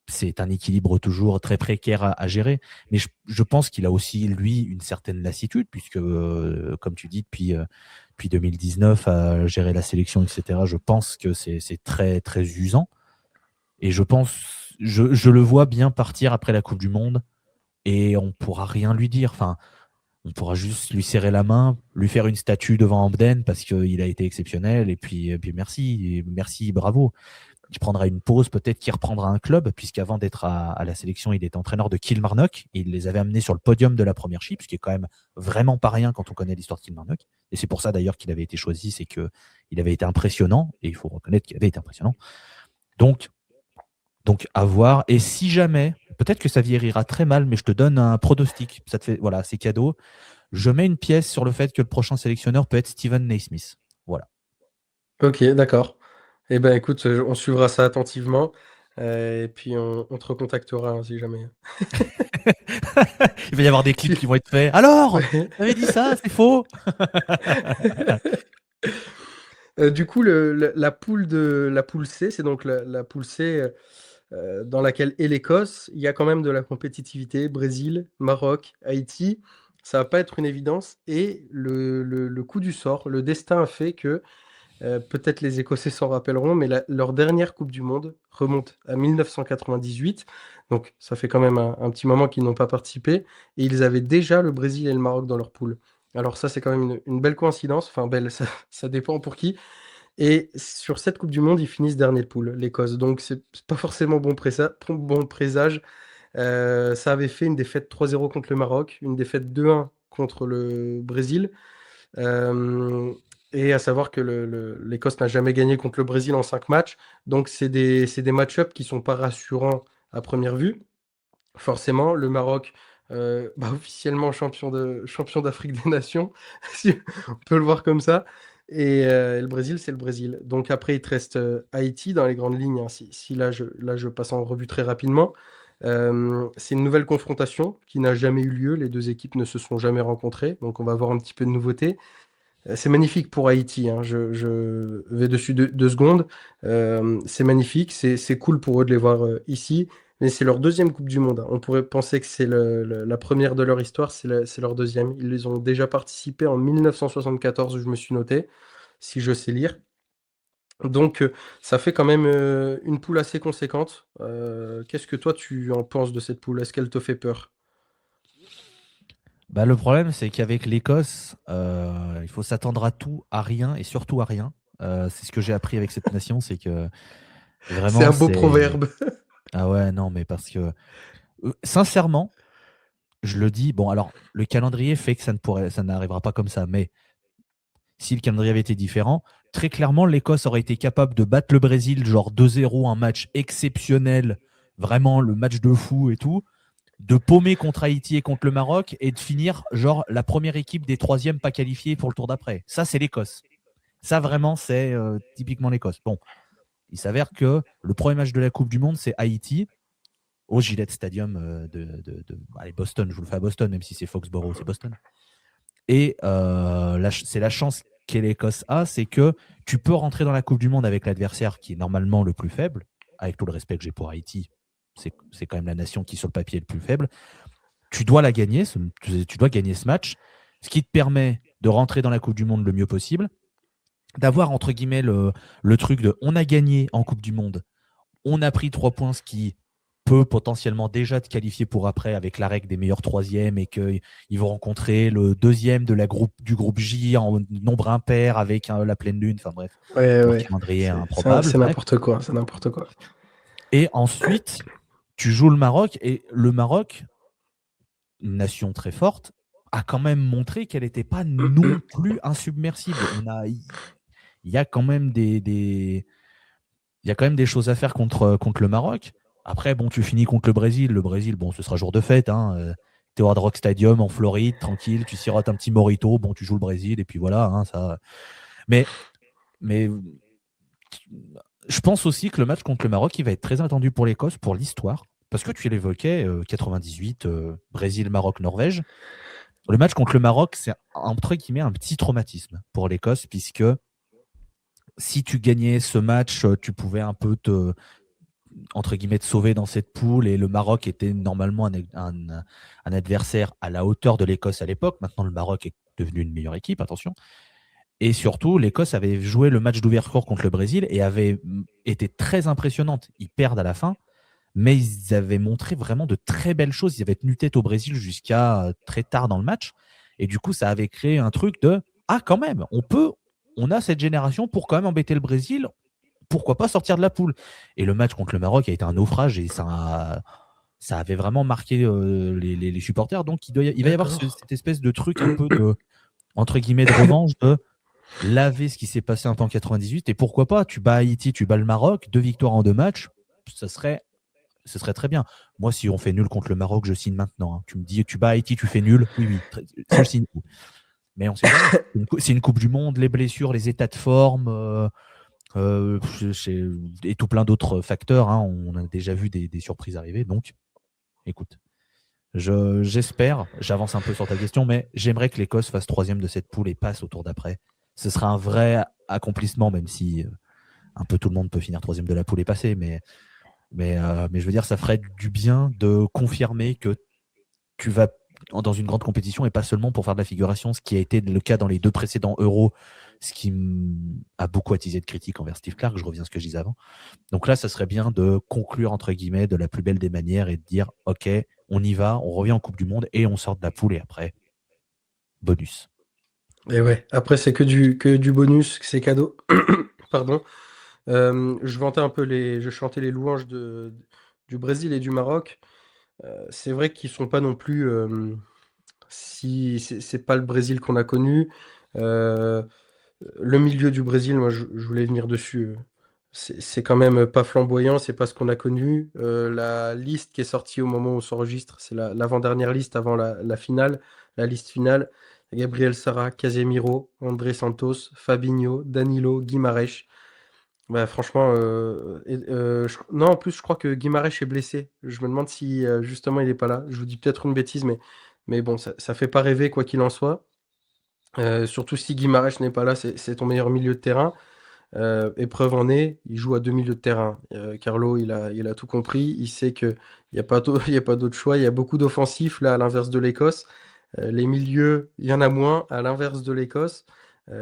C'est un équilibre toujours très précaire à gérer, mais je pense qu'il a aussi, lui, une certaine lassitude, puisque, comme tu dis, depuis 2019, à gérer la sélection, etc., je pense que c'est très, très usant. Et je le vois bien partir après la Coupe du Monde et on pourra rien lui dire. Enfin, on pourra juste lui serrer la main, lui faire une statue devant Amden parce qu'il a été exceptionnel et puis merci, merci, bravo. Il prendra une pause, peut-être qu'il reprendra un club, puisqu'avant d'être à la sélection, il était entraîneur de Kilmarnock et il les avait amenés sur le podium de la première chip, ce qui est quand même vraiment pas rien quand on connaît l'histoire de Kilmarnock. Et c'est pour ça d'ailleurs qu'il avait été choisi, c'est qu'il avait été impressionnant, et il faut reconnaître qu'il avait été impressionnant. Donc, à voir. Et si jamais, peut-être que ça vieillira très mal, mais je te donne un pronostic. Ça te fait, voilà, c'est cadeau. Je mets une pièce sur le fait que le prochain sélectionneur peut être Steven Naismith. Voilà. ok, d'accord. Eh ben écoute, on suivra ça attentivement. Et puis on te recontactera hein, si jamais. Il va y avoir des clips Tu- qui vont être faits. Alors, Ouais. tu avais dit ça, c'est faux. Du coup, la poule C, c'est donc la poule C dans laquelle est l'Écosse. Il y a quand même de la compétitivité. Brésil, Maroc, Haïti. Ça va pas être une évidence. Et le coup du sort, le destin a fait que peut-être les Écossais s'en rappelleront, mais leur dernière Coupe du Monde remonte à 1998. Donc ça fait quand même un petit moment qu'ils n'ont pas participé. Et ils avaient déjà le Brésil et le Maroc dans leur poule. Alors ça, c'est quand même une belle coïncidence. Enfin, belle, ça dépend pour qui. Et sur cette Coupe du Monde, ils finissent dernier de poule, l'Écosse. Donc c'est pas forcément bon présage. Ça avait fait une défaite 3-0 contre le Maroc, une défaite 2-1 contre le Brésil. Euh, et à savoir que l'Écosse n'a jamais gagné contre le Brésil en 5 matchs. Donc c'est des match-ups qui sont pas rassurants à première vue. Forcément, le Maroc, officiellement champion d'Afrique des Nations, si on peut le voir comme ça. Et le Brésil, c'est le Brésil. Donc après, il te reste Haïti dans les grandes lignes, hein. Si là, je passe en revue très rapidement. C'est une nouvelle confrontation qui n'a jamais eu lieu. Les deux équipes ne se sont jamais rencontrées. Donc on va avoir un petit peu de nouveauté. C'est magnifique pour Haïti, hein. Je vais dessus 2 secondes. C'est magnifique, c'est cool pour eux de les voir ici, mais c'est leur deuxième Coupe du Monde, hein. On pourrait penser que c'est la première de leur histoire, c'est leur deuxième. Ils les ont déjà participé en 1974, je me suis noté, si je sais lire. Donc ça fait quand même une poule assez conséquente. Qu'est-ce que toi tu en penses de cette poule? Est-ce qu'elle te fait peur? Bah, le problème, c'est qu'avec l'Écosse, il faut s'attendre à tout, à rien et surtout à rien. C'est ce que j'ai appris avec cette nation, c'est que C'est vraiment, un beau c'est. proverbe. Ah ouais, non, mais parce que, sincèrement, je le dis, bon, alors, le calendrier fait que ça n'arrivera pas comme ça, mais si le calendrier avait été différent, très clairement, l'Écosse aurait été capable de battre le Brésil, genre 2-0, un match exceptionnel, vraiment le match de fou et tout, de paumer contre Haïti et contre le Maroc et de finir genre la première équipe des troisièmes pas qualifiés pour le tour d'après. Ça, c'est l'Écosse. Ça, vraiment, c'est typiquement l'Écosse. Bon, il s'avère que le premier match de la Coupe du Monde, c'est Haïti, au Gillette Stadium allez, Boston. Je vous le fais à Boston, même si c'est Foxborough, c'est Boston. Et c'est la chance que l'Écosse a, c'est que tu peux rentrer dans la Coupe du Monde avec l'adversaire qui est normalement le plus faible, avec tout le respect que j'ai pour Haïti. C'est quand même la nation qui, sur le papier, est le plus faible. Tu dois la gagner, tu dois gagner ce match, ce qui te permet de rentrer dans la Coupe du Monde le mieux possible, d'avoir, entre guillemets, le truc de on a gagné en Coupe du Monde, on a pris 3 points, ce qui peut potentiellement déjà te qualifier pour après avec la règle des meilleurs troisièmes et qu'ils vont rencontrer le deuxième du groupe J en nombre impair avec la pleine lune. Enfin bref, leur Ouais. calendrier improbable. C'est n'importe quoi. C'est n'importe quoi. Et ensuite, tu joues le Maroc et le Maroc, une nation très forte, a quand même montré qu'elle n'était pas non plus insubmersible. Il y a quand même il y a quand même des choses à faire contre le Maroc. Après, bon, tu finis contre le Brésil. Le Brésil, bon, ce sera jour de fête. Hein. T'es au Hard Rock Stadium en Floride, tranquille. Tu sirotes un petit morito. Bon, tu joues le Brésil et puis voilà. Hein, ça. Mais je pense aussi que le match contre le Maroc, il va être très attendu pour l'Écosse, pour l'histoire. Parce que tu l'évoquais, 98, Brésil, Maroc, Norvège. Le match contre le Maroc, c'est entre guillemets un petit traumatisme pour l'Écosse, puisque si tu gagnais ce match, tu pouvais un peu entre guillemets, te sauver dans cette poule. Et le Maroc était normalement un adversaire à la hauteur de l'Écosse à l'époque. Maintenant, le Maroc est devenu une meilleure équipe, attention. Et surtout, l'Écosse avait joué le match d'ouverture contre le Brésil et avait été très impressionnante. Ils perdent à la fin, mais ils avaient montré vraiment de très belles choses. Ils avaient tenu tête au Brésil jusqu'à très tard dans le match. Et du coup, ça avait créé un truc de « Ah, quand même, on a cette génération pour quand même embêter le Brésil. Pourquoi pas sortir de la poule ?» Et le match contre le Maroc a été un naufrage et ça avait vraiment marqué les supporters. Donc, il va y avoir cette espèce de truc un peu de, entre guillemets, de revanche, de laver ce qui s'est passé un peu en 98. Et pourquoi pas, tu bats Haïti, tu bats le Maroc, 2 victoires en 2 matchs, ce serait très bien. Moi, si on fait nul contre le Maroc, je signe maintenant. Hein. Tu me dis, tu bats Haïti, tu fais nul. Oui, je signe. Mais on sait pas. C'est une Coupe du Monde, les blessures, les états de forme, et tout plein d'autres facteurs. Hein. On a déjà vu des surprises arriver. Donc, écoute, j'espère, j'avance un peu sur ta question, mais j'aimerais que l'Écosse fasse 3e de cette poule et passe au tour d'après. Ce sera un vrai accomplissement, même si un peu tout le monde peut finir 3e de la poule et passer. Mais je veux dire, ça ferait du bien de confirmer que tu vas dans une grande compétition et pas seulement pour faire de la figuration, ce qui a été le cas dans les 2 précédents Euros, ce qui a beaucoup attisé de critiques envers Steve Clark. Je reviens à ce que je disais avant. Donc là, ça serait bien de conclure, entre guillemets, de la plus belle des manières et de dire, OK, on y va, on revient en Coupe du Monde et on sort de la poule et après, bonus. Et ouais, après, c'est que du bonus, c'est cadeau. Pardon. Je chantais les louanges du Brésil et du Maroc. C'est vrai qu'ils sont pas non plus, si c'est pas le Brésil qu'on a connu. Le milieu du Brésil, moi, je voulais venir dessus. C'est quand même pas flamboyant, c'est pas ce qu'on a connu. La liste qui est sortie au moment où on s'enregistre, c'est l'avant-dernière liste avant la finale, la liste finale. Gabriel Sara, Casemiro, André Santos, Fabinho, Danilo, Guimarães. Bah, franchement, non, en plus, je crois que Guimarães est blessé. Je me demande si justement il est pas là. Je vous dis peut-être une bêtise, mais bon, ça fait pas rêver quoi qu'il en soit. Surtout si Guimarães n'est pas là, c'est ton meilleur milieu de terrain. Épreuve en est, il joue à 2 milieux de terrain. Carlo, il a tout compris. Il sait qu'il n'y a pas il y a pas d'autre choix. Il y a beaucoup d'offensifs là, à l'inverse de l'Écosse. Les milieux, il y en a moins, à l'inverse de l'Écosse.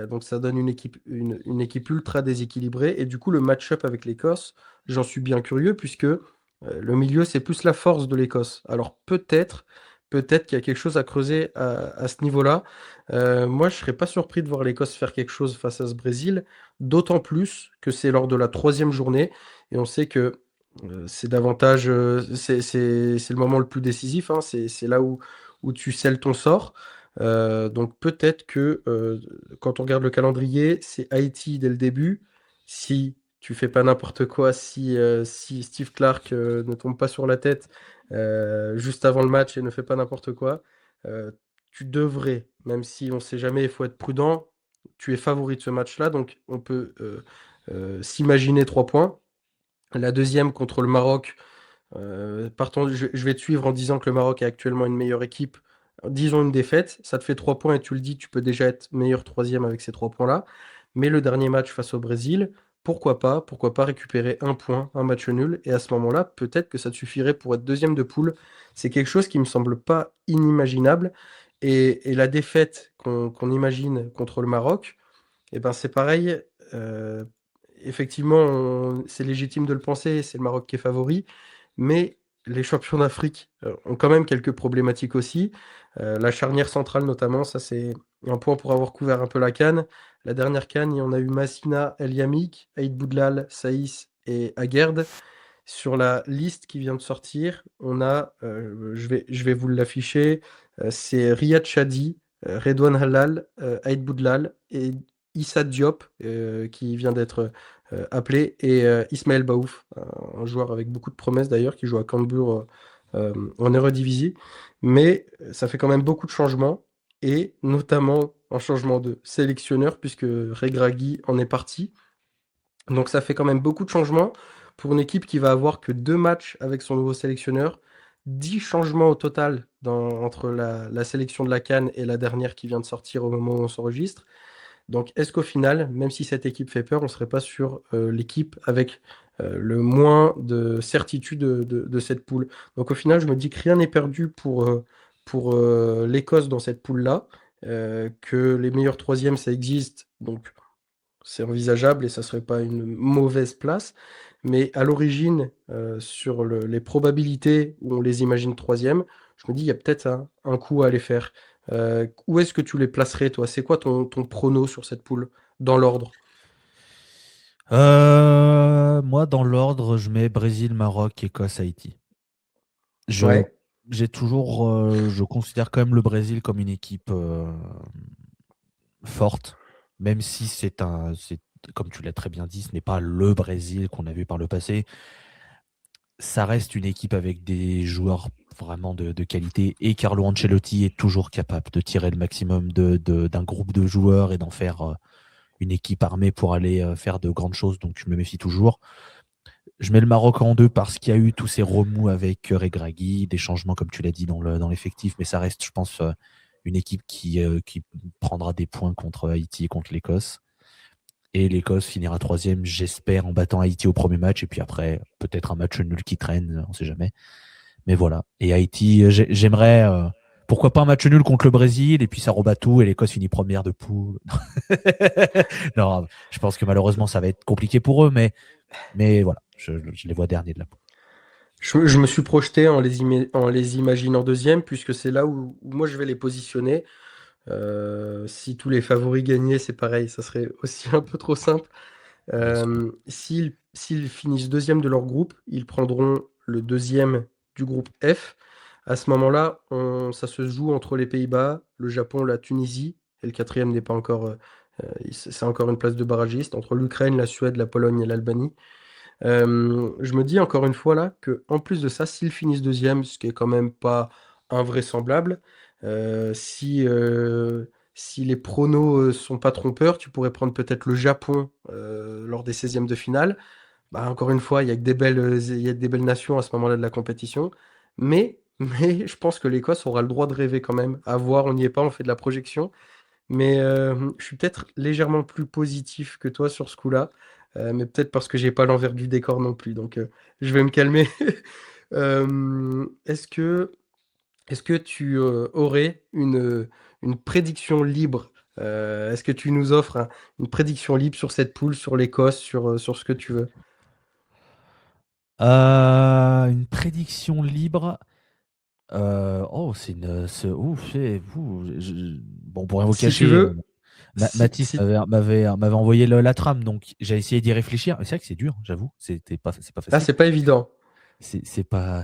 Donc ça donne une équipe ultra déséquilibrée. Et du coup, le match-up avec l'Écosse, j'en suis bien curieux, puisque le milieu, c'est plus la force de l'Écosse. Alors peut-être qu'il y a quelque chose à creuser à ce niveau-là. Moi, je ne serais pas surpris de voir l'Écosse faire quelque chose face à ce Brésil, d'autant plus que c'est lors de la 3e journée. Et on sait que c'est davantage, c'est le moment le plus décisif. Hein. C'est là où tu scelles ton sort. Donc peut-être que quand on regarde le calendrier, c'est Haïti dès le début. Si tu fais pas n'importe quoi, si Steve Clark ne tombe pas sur la tête juste avant le match et ne fait pas n'importe quoi, euh, tu devrais, même si on sait jamais, il faut être prudent, tu es favori de ce match-là, donc on peut s'imaginer 3 points. La deuxième contre le Maroc. Partons, je vais te suivre en disant que le Maroc est actuellement une meilleure équipe. Disons une défaite, ça te fait 3 points et tu le dis, tu peux déjà être meilleur troisième avec ces 3 points-là. Mais le dernier match face au Brésil, pourquoi pas récupérer un point, un match nul, et à ce moment-là, peut-être que ça te suffirait pour être deuxième de poule. C'est quelque chose qui me semble pas inimaginable. Et la défaite qu'on imagine contre le Maroc, eh ben c'est pareil. euh, Effectivement, c'est légitime de le penser, c'est le Maroc qui est favori, mais les champions d'Afrique ont quand même quelques problématiques aussi. La charnière centrale notamment, ça c'est un point pour avoir couvert un peu la CAN. La dernière CAN, il y en a eu Massina, El Yamik, Aïd Boudlal, Saïs et Aguerd. Sur la liste qui vient de sortir, on a, je vais vous l'afficher, c'est Riyad Chadi, Redouane Halal, Aïd Boudlal et Issa Diop qui vient d'être appelé et Ismaël Baouf, un joueur avec beaucoup de promesses d'ailleurs qui joue à Cambuur en Eredivisie. Mais ça fait quand même beaucoup de changements et notamment un changement de sélectionneur puisque Regragui en est parti. Donc ça fait quand même beaucoup de changements pour une équipe qui va avoir que 2 matchs avec son nouveau sélectionneur. 10 changements au total entre la sélection de la CAN et la dernière qui vient de sortir au moment où on s'enregistre. Donc est-ce qu'au final, même si cette équipe fait peur, on ne serait pas sur l'équipe avec le moins de certitude de cette poule? Donc au final, je me dis que rien n'est perdu pour l'Écosse dans cette poule-là, que les meilleurs troisièmes, ça existe. Donc c'est envisageable et ça serait pas une mauvaise place. Mais à l'origine, sur les probabilités où on les imagine troisième, je me dis il y a peut-être un coup à aller faire. Où est-ce que tu les placerais, toi? C'est quoi ton prono sur cette poule, dans l'ordre? Moi, dans l'ordre, je mets Brésil, Maroc, Écosse, Haïti. Je, Ouais. je considère quand même le Brésil comme une équipe forte, même si comme tu l'as très bien dit, ce n'est pas le Brésil qu'on a vu par le passé. Ça reste une équipe avec des joueurs vraiment de qualité et Carlo Ancelotti est toujours capable de tirer le maximum d'un groupe de joueurs et d'en faire une équipe armée pour aller faire de grandes choses. Donc je me méfie toujours. Je mets le Maroc en deux parce qu'il y a eu tous ces remous avec Regragui, des changements comme tu l'as dit dans l'effectif, mais ça reste, je pense, une équipe qui prendra des points contre Haïti et contre l'Écosse. Et l'Écosse finira troisième, j'espère, en battant Haïti au premier match. Et puis après, peut-être un match nul qui traîne, on ne sait jamais. Mais voilà. Et Haïti, j'aimerais, pourquoi pas un match nul contre le Brésil, et puis ça rebat tout, et l'Écosse finit première de poule. Non, je pense que malheureusement, ça va être compliqué pour eux, mais voilà, je les vois derniers de la poule. Je me suis projeté en les imaginant deuxième, puisque c'est là où moi je vais les positionner. Si tous les favoris gagnaient, c'est pareil, ça serait aussi un peu trop simple. Bien sûr. S'ils finissent deuxième de leur groupe, ils prendront le deuxième du groupe F. À ce moment-là, ça se joue entre les Pays-Bas, le Japon, la Tunisie, et le quatrième n'est pas encore, c'est encore une place de barragiste, entre l'Ukraine, la Suède, la Pologne et l'Albanie. Je me dis encore une fois là que en plus de ça, s'ils finissent deuxième, ce qui est quand même pas invraisemblable, si les pronos sont pas trompeurs, tu pourrais prendre peut-être le Japon lors des 16e de finale. Bah, encore une fois, il y a que il y a que des belles nations à ce moment-là de la compétition. Mais je pense que l'Écosse aura le droit de rêver quand même. À voir, on n'y est pas, on fait de la projection. Mais je suis peut-être légèrement plus positif que toi sur ce coup-là. Mais peut-être parce que j'ai pas l'envers du décor non plus. Donc je vais me calmer. Est-ce que tu aurais une prédiction libre? Est-ce que tu nous offres une prédiction libre sur cette poule, sur l'Écosse, sur ce que tu veux? Une prédiction libre. Oh, ouf, bon, pour rien vous Si tu cacher, veux, Mathis m'avait envoyé la trame, donc j'ai essayé d'y réfléchir. Mais c'est vrai que c'est dur, j'avoue. C'est pas Ah, facile. c'est pas évident. c'est pas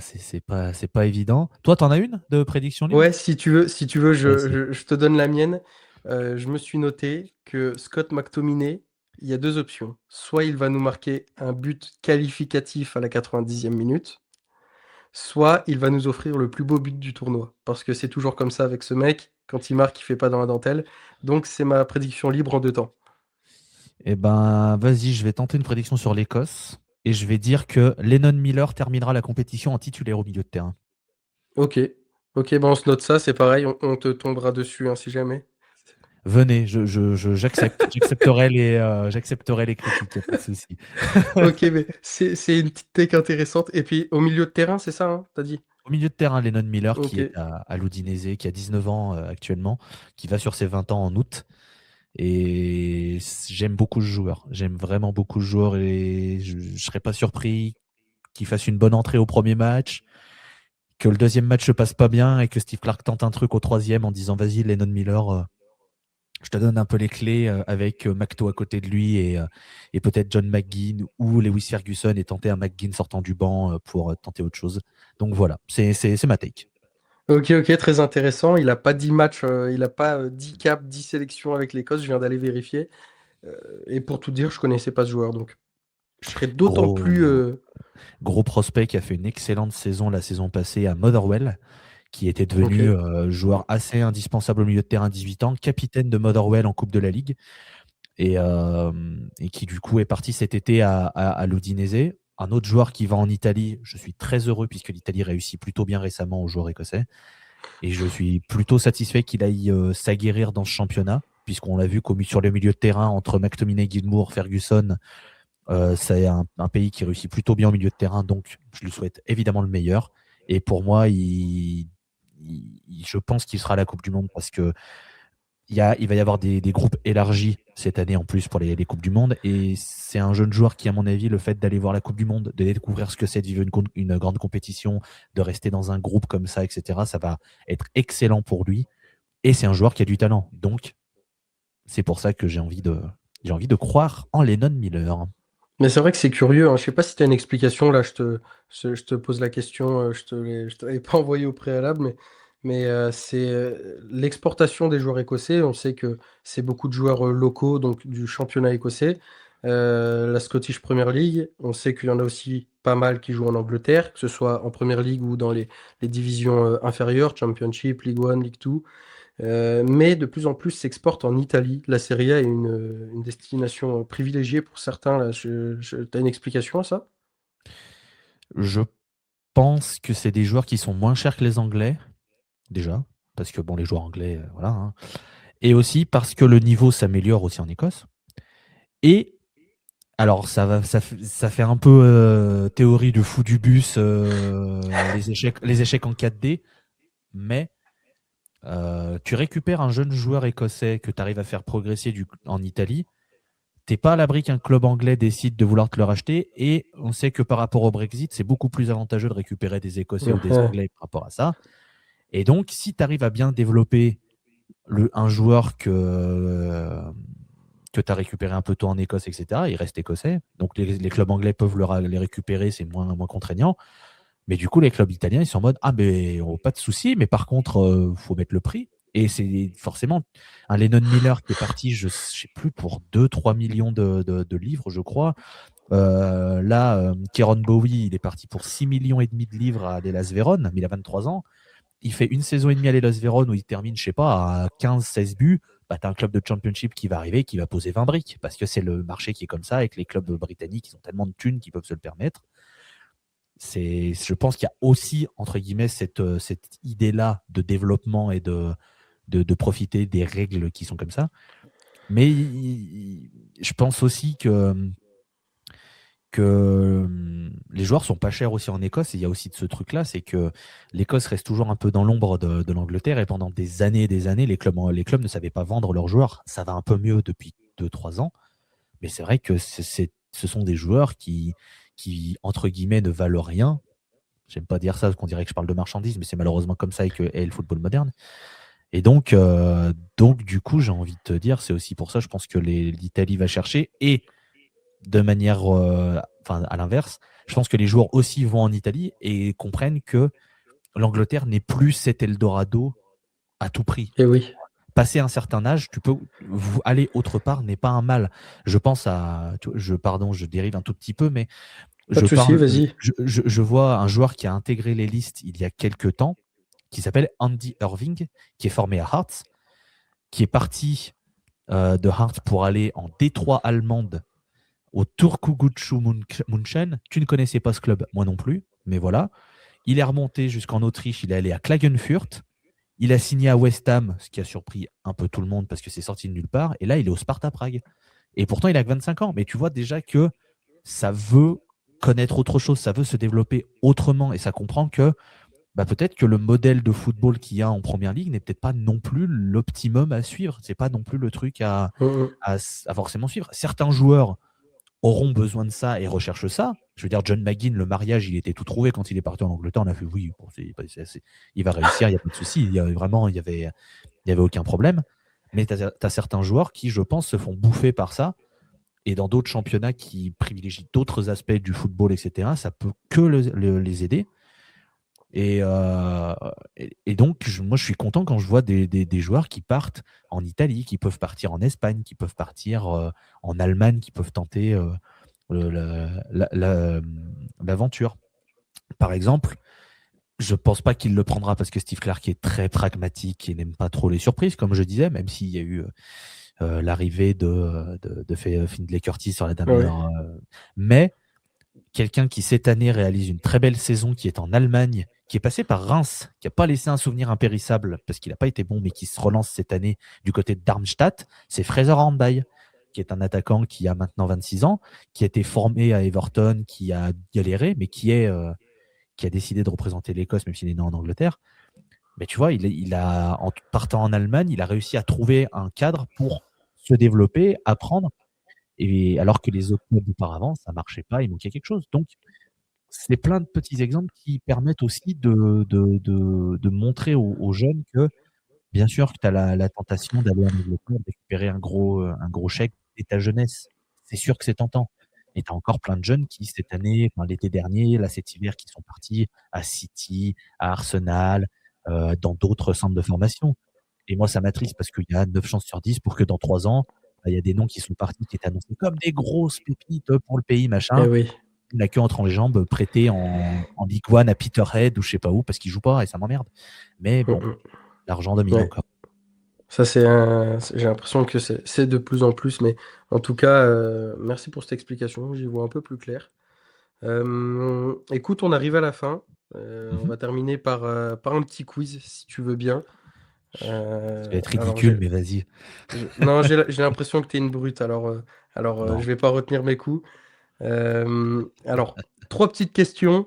évident. Toi, t'en as une de prédiction libre? Ouais, si tu veux, Vas-y. je te donne la mienne. Je me suis noté que Scott McTominay, il y a 2 options. Soit il va nous marquer un but qualificatif à la 90e minute, soit il va nous offrir le plus beau but du tournoi. Parce que c'est toujours comme ça avec ce mec, quand il marque, il fait pas dans la dentelle. Donc c'est ma prédiction libre en 2 temps. Eh ben, vas-y, je vais tenter une prédiction sur l'Écosse et je vais dire que Lennon Miller terminera la compétition en titulaire au milieu de terrain. OK. OK, bah, on se note ça, c'est pareil, on te tombera dessus, hein, si jamais. Venez, j'accepte. J'accepterai les critiques, y a pas de souci. OK, mais c'est une petite take intéressante et puis au milieu de terrain, c'est ça, hein, tu dit? Au milieu de terrain, Lennon Miller qui est OK. à l'Udinese, qui a 19 ans actuellement, qui va sur ses 20 ans en août. Et j'aime beaucoup ce joueur. J'aime vraiment beaucoup ce joueur et je ne serais pas surpris qu'il fasse une bonne entrée au premier match, que le deuxième match se passe pas bien et que Steve Clark tente un truc au troisième en disant vas-y Lennon Miller, je te donne un peu les clés avec Macto à côté de lui et peut-être John McGinn ou Lewis Ferguson et tenter un McGinn sortant du banc pour tenter autre chose. Donc voilà, c'est ma take. OK, OK, très intéressant. Il a pas 10 matchs, il a pas, 10 caps, 10 sélections avec l'Écosse, je viens d'aller vérifier, et pour tout dire, je connaissais pas ce joueur, donc je serais d'autant plus, Gros, gros prospect qui a fait une excellente saison la saison passée à Motherwell, qui était devenu OK. joueur assez indispensable au milieu de terrain, 18 ans, capitaine de Motherwell en Coupe de la Ligue, et qui du coup est parti cet été à l'Udinese. Un autre joueur qui va en Italie, je suis très heureux puisque l'Italie réussit plutôt bien récemment aux joueurs écossais, et je suis plutôt satisfait qu'il aille s'aguerrir dans ce championnat, puisqu'on l'a vu sur le milieu de terrain entre McTominay, Gilmour, Ferguson, c'est un pays qui réussit plutôt bien au milieu de terrain, donc je lui souhaite évidemment le meilleur. Et pour moi, je pense qu'il sera à la Coupe du Monde parce que il va y avoir des groupes élargis cette année en plus pour les Coupes du Monde. Et c'est un jeune joueur qui, à mon avis, le fait d'aller voir la Coupe du Monde, de découvrir ce que c'est de vivre une grande compétition, de rester dans un groupe comme ça, etc., ça va être excellent pour lui. Et c'est un joueur qui a du talent. Donc, c'est pour ça que j'ai envie de croire en Lennon Miller. Mais c'est vrai que c'est curieux, hein. Je sais pas si tu as une explication, là, je te pose la question, je te l'avais pas envoyé au préalable, mais c'est, l'exportation des joueurs écossais. On sait que c'est beaucoup de joueurs, locaux, donc du championnat écossais. La Scottish Premier League, on sait qu'il y en a aussi pas mal qui jouent en Angleterre, que ce soit en Premier League ou dans les divisions, inférieures, Championship, League One, League Two. Mais de plus en plus s'exporte en Italie. La Serie A est une destination privilégiée pour certains, là. Tu une explication à ça? Je pense que c'est des joueurs qui sont moins chers que les Anglais, déjà, parce que bon, les joueurs anglais, voilà, hein. Et aussi parce que le niveau s'améliore aussi en Écosse. Et alors, ça fait un peu théorie de fou du bus, les échecs en 4D, mais tu récupères un jeune joueur écossais que tu arrives à faire progresser en Italie. T'es pas à l'abri qu'un club anglais décide de vouloir te le racheter, et on sait que par rapport au Brexit, c'est beaucoup plus avantageux de récupérer des Écossais ou des Ouais. Anglais par rapport à ça. Et donc, si tu arrives à bien développer un joueur que tu as récupéré un peu tôt en Écosse, etc., il reste écossais. Donc, les clubs anglais peuvent les récupérer, c'est moins contraignant. Mais du coup, les clubs italiens, ils sont en mode ah, mais oh, pas de souci, mais par contre, il faut mettre le prix. Et c'est forcément un Lennon Miller qui est parti, je ne sais plus, pour 2-3 millions de livres, je crois. Là, Kieron Bowie, il est parti pour 6,5 millions de livres à l'Hellas Vérone, mais il a 23 ans. Il fait une saison et demie à l'Hellas Vérone où il termine, je sais pas, à 15-16 buts. Bah, tu as un club de championship qui va arriver, qui va poser 20 briques, parce que c'est le marché qui est comme ça, avec les clubs britanniques, ils ont tellement de thunes qu'ils peuvent se le permettre. Je pense qu'il y a aussi, entre guillemets, cette idée-là de développement et de profiter des règles qui sont comme ça. Mais je pense aussi que les joueurs sont pas chers aussi en Écosse. Et il y a aussi de ce truc-là, c'est que l'Écosse reste toujours un peu dans l'ombre de l'Angleterre. Et pendant des années et des années, les clubs ne savaient pas vendre leurs joueurs. Ça va un peu mieux depuis 2-3 ans. Mais c'est vrai que ce sont des joueurs qui, entre guillemets, ne valent rien. J'aime pas dire ça parce qu'on dirait que je parle de marchandises, mais c'est malheureusement comme ça est le football moderne. Et donc du coup, j'ai envie de te dire, c'est aussi pour ça, je pense que l'Italie va chercher. Et de manière, à l'inverse, je pense que les joueurs aussi vont en Italie et comprennent que l'Angleterre n'est plus cet Eldorado à tout prix. Et oui. Passé un certain âge, tu peux aller autre part n'est pas un mal. Je pense à, pardon, je dérive un tout petit peu, mais Pas de souci, vas-y. je vois un joueur qui a intégré les listes il y a quelques temps, qui s'appelle Andy Irving, qui est formé à Hearts, qui est parti de Hearts pour aller en Détroit allemande au Turkuguchu München. Tu ne connaissais pas ce club, moi non plus, mais voilà. Il est remonté jusqu'en Autriche, il est allé à Klagenfurt. Il a signé à West Ham, ce qui a surpris un peu tout le monde parce que c'est sorti de nulle part. Et là, il est au Sparta Prague. Et pourtant, il a que 25 ans. Mais tu vois déjà que ça veut connaître autre chose, ça veut se développer autrement. Et ça comprend que peut-être que le modèle de football qu'il y a en Première Ligue n'est peut-être pas non plus l'optimum à suivre. C'est pas non plus le truc à forcément suivre. Certains joueurs auront besoin de ça et recherchent ça. Je veux dire, John McGinn, le mariage, il était tout trouvé quand il est parti en Angleterre. On a fait oui, bon, il va réussir, il n'y a pas de souci. Il n'y avait aucun problème. Mais tu as certains joueurs qui, je pense, se font bouffer par ça. Et dans d'autres championnats qui privilégient d'autres aspects du football, etc., ça peut que les aider. Et donc, moi, je suis content quand je vois des joueurs qui partent en Italie, qui peuvent partir en Espagne, qui peuvent partir en Allemagne, qui peuvent tenter l'aventure. Par exemple, je ne pense pas qu'il le prendra parce que Steve Clarke est très pragmatique et n'aime pas trop les surprises, comme je disais, même s'il y a eu l'arrivée de Findlay Curtis sur la dernière. Ouais. Mais quelqu'un qui, cette année, réalise une très belle saison, qui est en Allemagne, qui est passé par Reims, qui n'a pas laissé un souvenir impérissable parce qu'il n'a pas été bon, mais qui se relance cette année du côté de Darmstadt, c'est Fraser Hornby, qui est un attaquant qui a maintenant 26 ans, qui a été formé à Everton, qui a galéré, mais qui a décidé de représenter l'Écosse, même s'il est né en Angleterre. Mais tu vois, en partant en Allemagne, il a réussi à trouver un cadre pour se développer, apprendre. Et alors que les autres clubs auparavant, ça ne marchait pas, il manquait quelque chose. Donc, c'est plein de petits exemples qui permettent aussi de montrer aux jeunes que, bien sûr, que tu as la tentation d'aller en Angleterre, de récupérer un gros chèque dès ta jeunesse. C'est sûr que c'est tentant. Et tu as encore plein de jeunes qui, cette année, l'été dernier, là, cet hiver, qui sont partis à City, à Arsenal, dans d'autres centres de formation. Et moi, ça m'attriste parce qu'il y a 9 chances sur 10 pour que dans 3 ans, il y a des noms qui sont partis, qui étaient annoncés comme des grosses pépites pour le pays, machin. Et oui. Il n'a que entre les jambes, prêté en League One à Peterhead ou je sais pas où, parce qu'il joue pas et ça m'emmerde. Mais bon, l'argent domine encore. Ça, j'ai l'impression que c'est de plus en plus, mais en tout cas, merci pour cette explication, j'y vois un peu plus clair. Écoute, on arrive à la fin. On va terminer par un petit quiz, si tu veux bien. Ça va être Alors, ridicule, mais vas-y. non, j'ai l'impression que tu es une brute, alors, je vais pas retenir mes coups. Alors, 3 petites questions.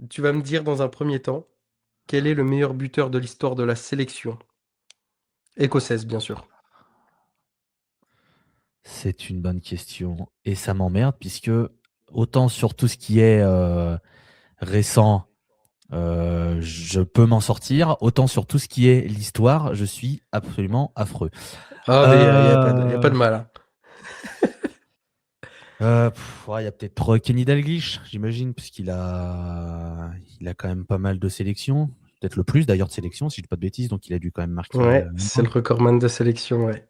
Tu vas me dire dans un premier temps, quel est le meilleur buteur de l'histoire de la sélection? Écossaise, bien sûr. C'est une bonne question. Et ça m'emmerde, puisque autant sur tout ce qui est récent, je peux m'en sortir, autant sur tout ce qui est l'histoire, je suis absolument affreux. Ah, mais il y a pas de mal, hein. Il y a peut-être Kenny Dalglish, j'imagine, puisqu'il il a quand même pas mal de sélections. Peut-être le plus d'ailleurs de sélections, si je dis pas de bêtises, donc il a dû quand même marquer. Ouais, c'est le recordman de sélection, ouais.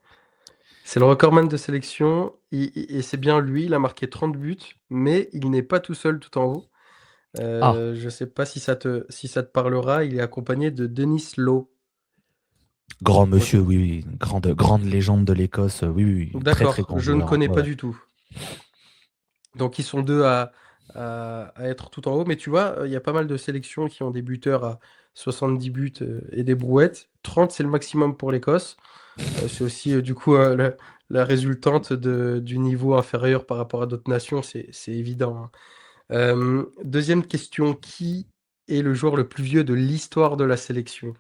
C'est le recordman de sélection et c'est bien lui, il a marqué 30 buts, mais il n'est pas tout seul tout en haut. Je sais pas si ça te parlera, il est accompagné de Denis Law. Grand monsieur, oui. Grande légende de l'Écosse, oui. Très, très D'accord, grand je ne joueur. connais pas Ouais. du tout. Donc ils sont 2 à être tout en haut, mais tu vois, il y a pas mal de sélections qui ont des buteurs à 70 buts, et des brouettes. 30, c'est le maximum pour l'Écosse. C'est aussi, du coup, la résultante du niveau inférieur par rapport à d'autres nations, c'est évident, hein. 2e question, qui est le joueur le plus vieux de l'histoire de la sélection?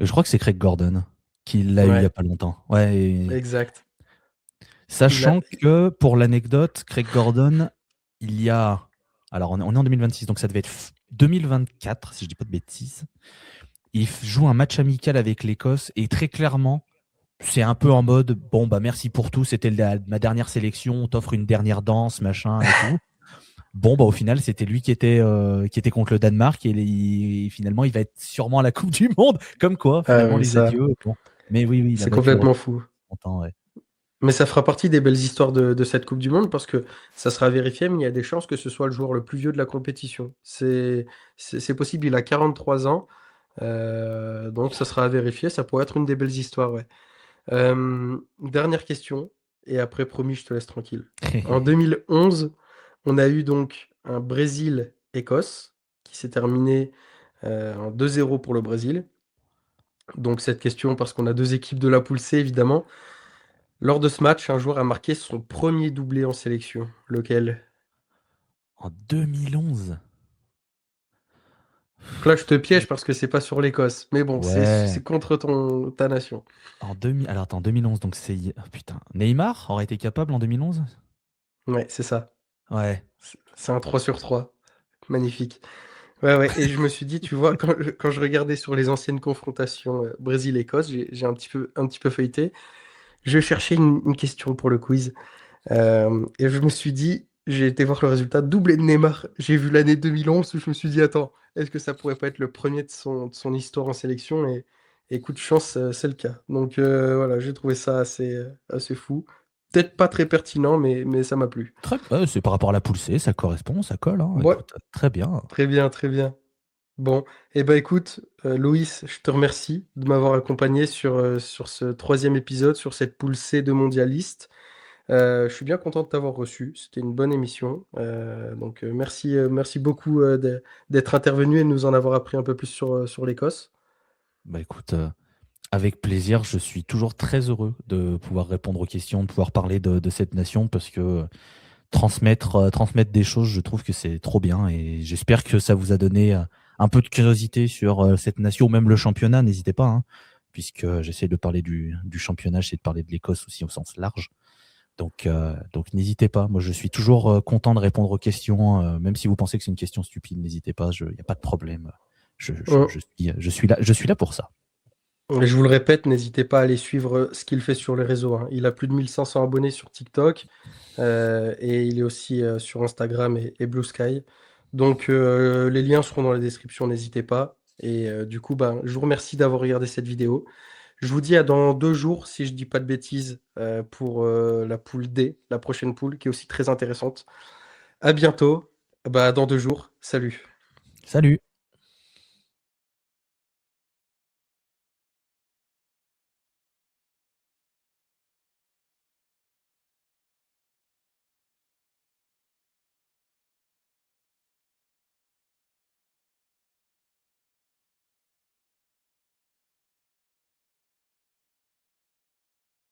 Je crois que c'est Craig Gordon qui l'a eu il y a Ouais, pas longtemps. Ouais. exact. Il a Sachant que, pour l'anecdote, Craig Gordon, il y a... Alors, on est en 2026, donc ça devait être 2024, si je dis pas de bêtises. Il joue un match amical avec l'Écosse et très clairement, c'est un peu en mode, bon, bah merci pour tout, c'était ma dernière sélection, on t'offre une dernière danse, machin et tout. Bon, bah au final, c'était lui qui était contre le Danemark et finalement, il va être sûrement à la Coupe du Monde. Comme quoi, Ah finalement, mais les ça, adieux. Bon. Mais oui, oui, il a c'est battu le complètement record. fou. Content, ouais. Mais ça fera partie des belles histoires de cette Coupe du Monde parce que ça sera vérifié, mais il y a des chances que ce soit le joueur le plus vieux de la compétition. C'est possible, il a 43 ans, donc ça sera à vérifier, ça pourrait être une des belles histoires, ouais. Dernière question, et après, promis, je te laisse tranquille. En 2011, on a eu donc un Brésil-Écosse qui s'est terminé en 2-0 pour le Brésil. Donc cette question, parce qu'on a deux équipes de la poule C, évidemment. Lors de ce match, un joueur a marqué son premier doublé en sélection. Lequel? En 2011. Donc là, je te piège parce que c'est pas sur l'Écosse. Mais bon, Ouais. c'est contre ta nation. Alors attends, 2011, donc c'est. Oh, putain. Neymar aurait été capable en 2011? Ouais, c'est ça. Ouais. C'est un 3 sur 3. Magnifique. Ouais, ouais. Et je me suis dit, tu vois, quand je regardais sur les anciennes confrontations Brésil-Écosse, j'ai un petit peu feuilleté. Je cherchais une question pour le quiz. Et je me suis dit, j'ai été voir le résultat, doublé de Neymar. J'ai vu l'année 2011 où je me suis dit, attends, est-ce que ça pourrait pas être le premier de son histoire en sélection? Et coup de chance, c'est le cas. Donc voilà, j'ai trouvé ça assez fou. Peut-être pas très pertinent, mais ça m'a plu. C'est par rapport à la poule C, ça correspond, ça colle, hein. Ouais, Écoute, très bien. très bien, très bien. Bon, et ben écoute, Loïs, je te remercie de m'avoir accompagné sur ce troisième épisode, sur cette poule C de mondialiste. Je suis bien content de t'avoir reçu. C'était une bonne émission. Donc merci, merci beaucoup d'être intervenu et de nous en avoir appris un peu plus sur l'Écosse. Bah écoute, avec plaisir, je suis toujours très heureux de pouvoir répondre aux questions, de pouvoir parler de cette nation parce que transmettre des choses, je trouve que c'est trop bien et j'espère que ça vous a donné un peu de curiosité sur cette nation ou même le championnat. N'hésitez pas, hein, puisque j'essaie de parler du championnat, j'essaie de parler de l'Écosse aussi au sens large. Donc n'hésitez pas. Moi, je suis toujours content de répondre aux questions, même si vous pensez que c'est une question stupide, n'hésitez pas. Il n'y a pas de problème. Hum, Je suis là pour ça. Et je vous le répète, n'hésitez pas à aller suivre ce qu'il fait sur les réseaux, hein. Il a plus de 1500 abonnés sur TikTok et il est aussi sur Instagram et Blue Sky. Donc les liens seront dans la description, n'hésitez pas. Et du coup, ben, je vous remercie d'avoir regardé cette vidéo. Je vous dis à dans 2 jours, si je dis pas de bêtises, pour la poule D, la prochaine poule, qui est aussi très intéressante. À bientôt. Bah, dans 2 jours. Salut. Salut!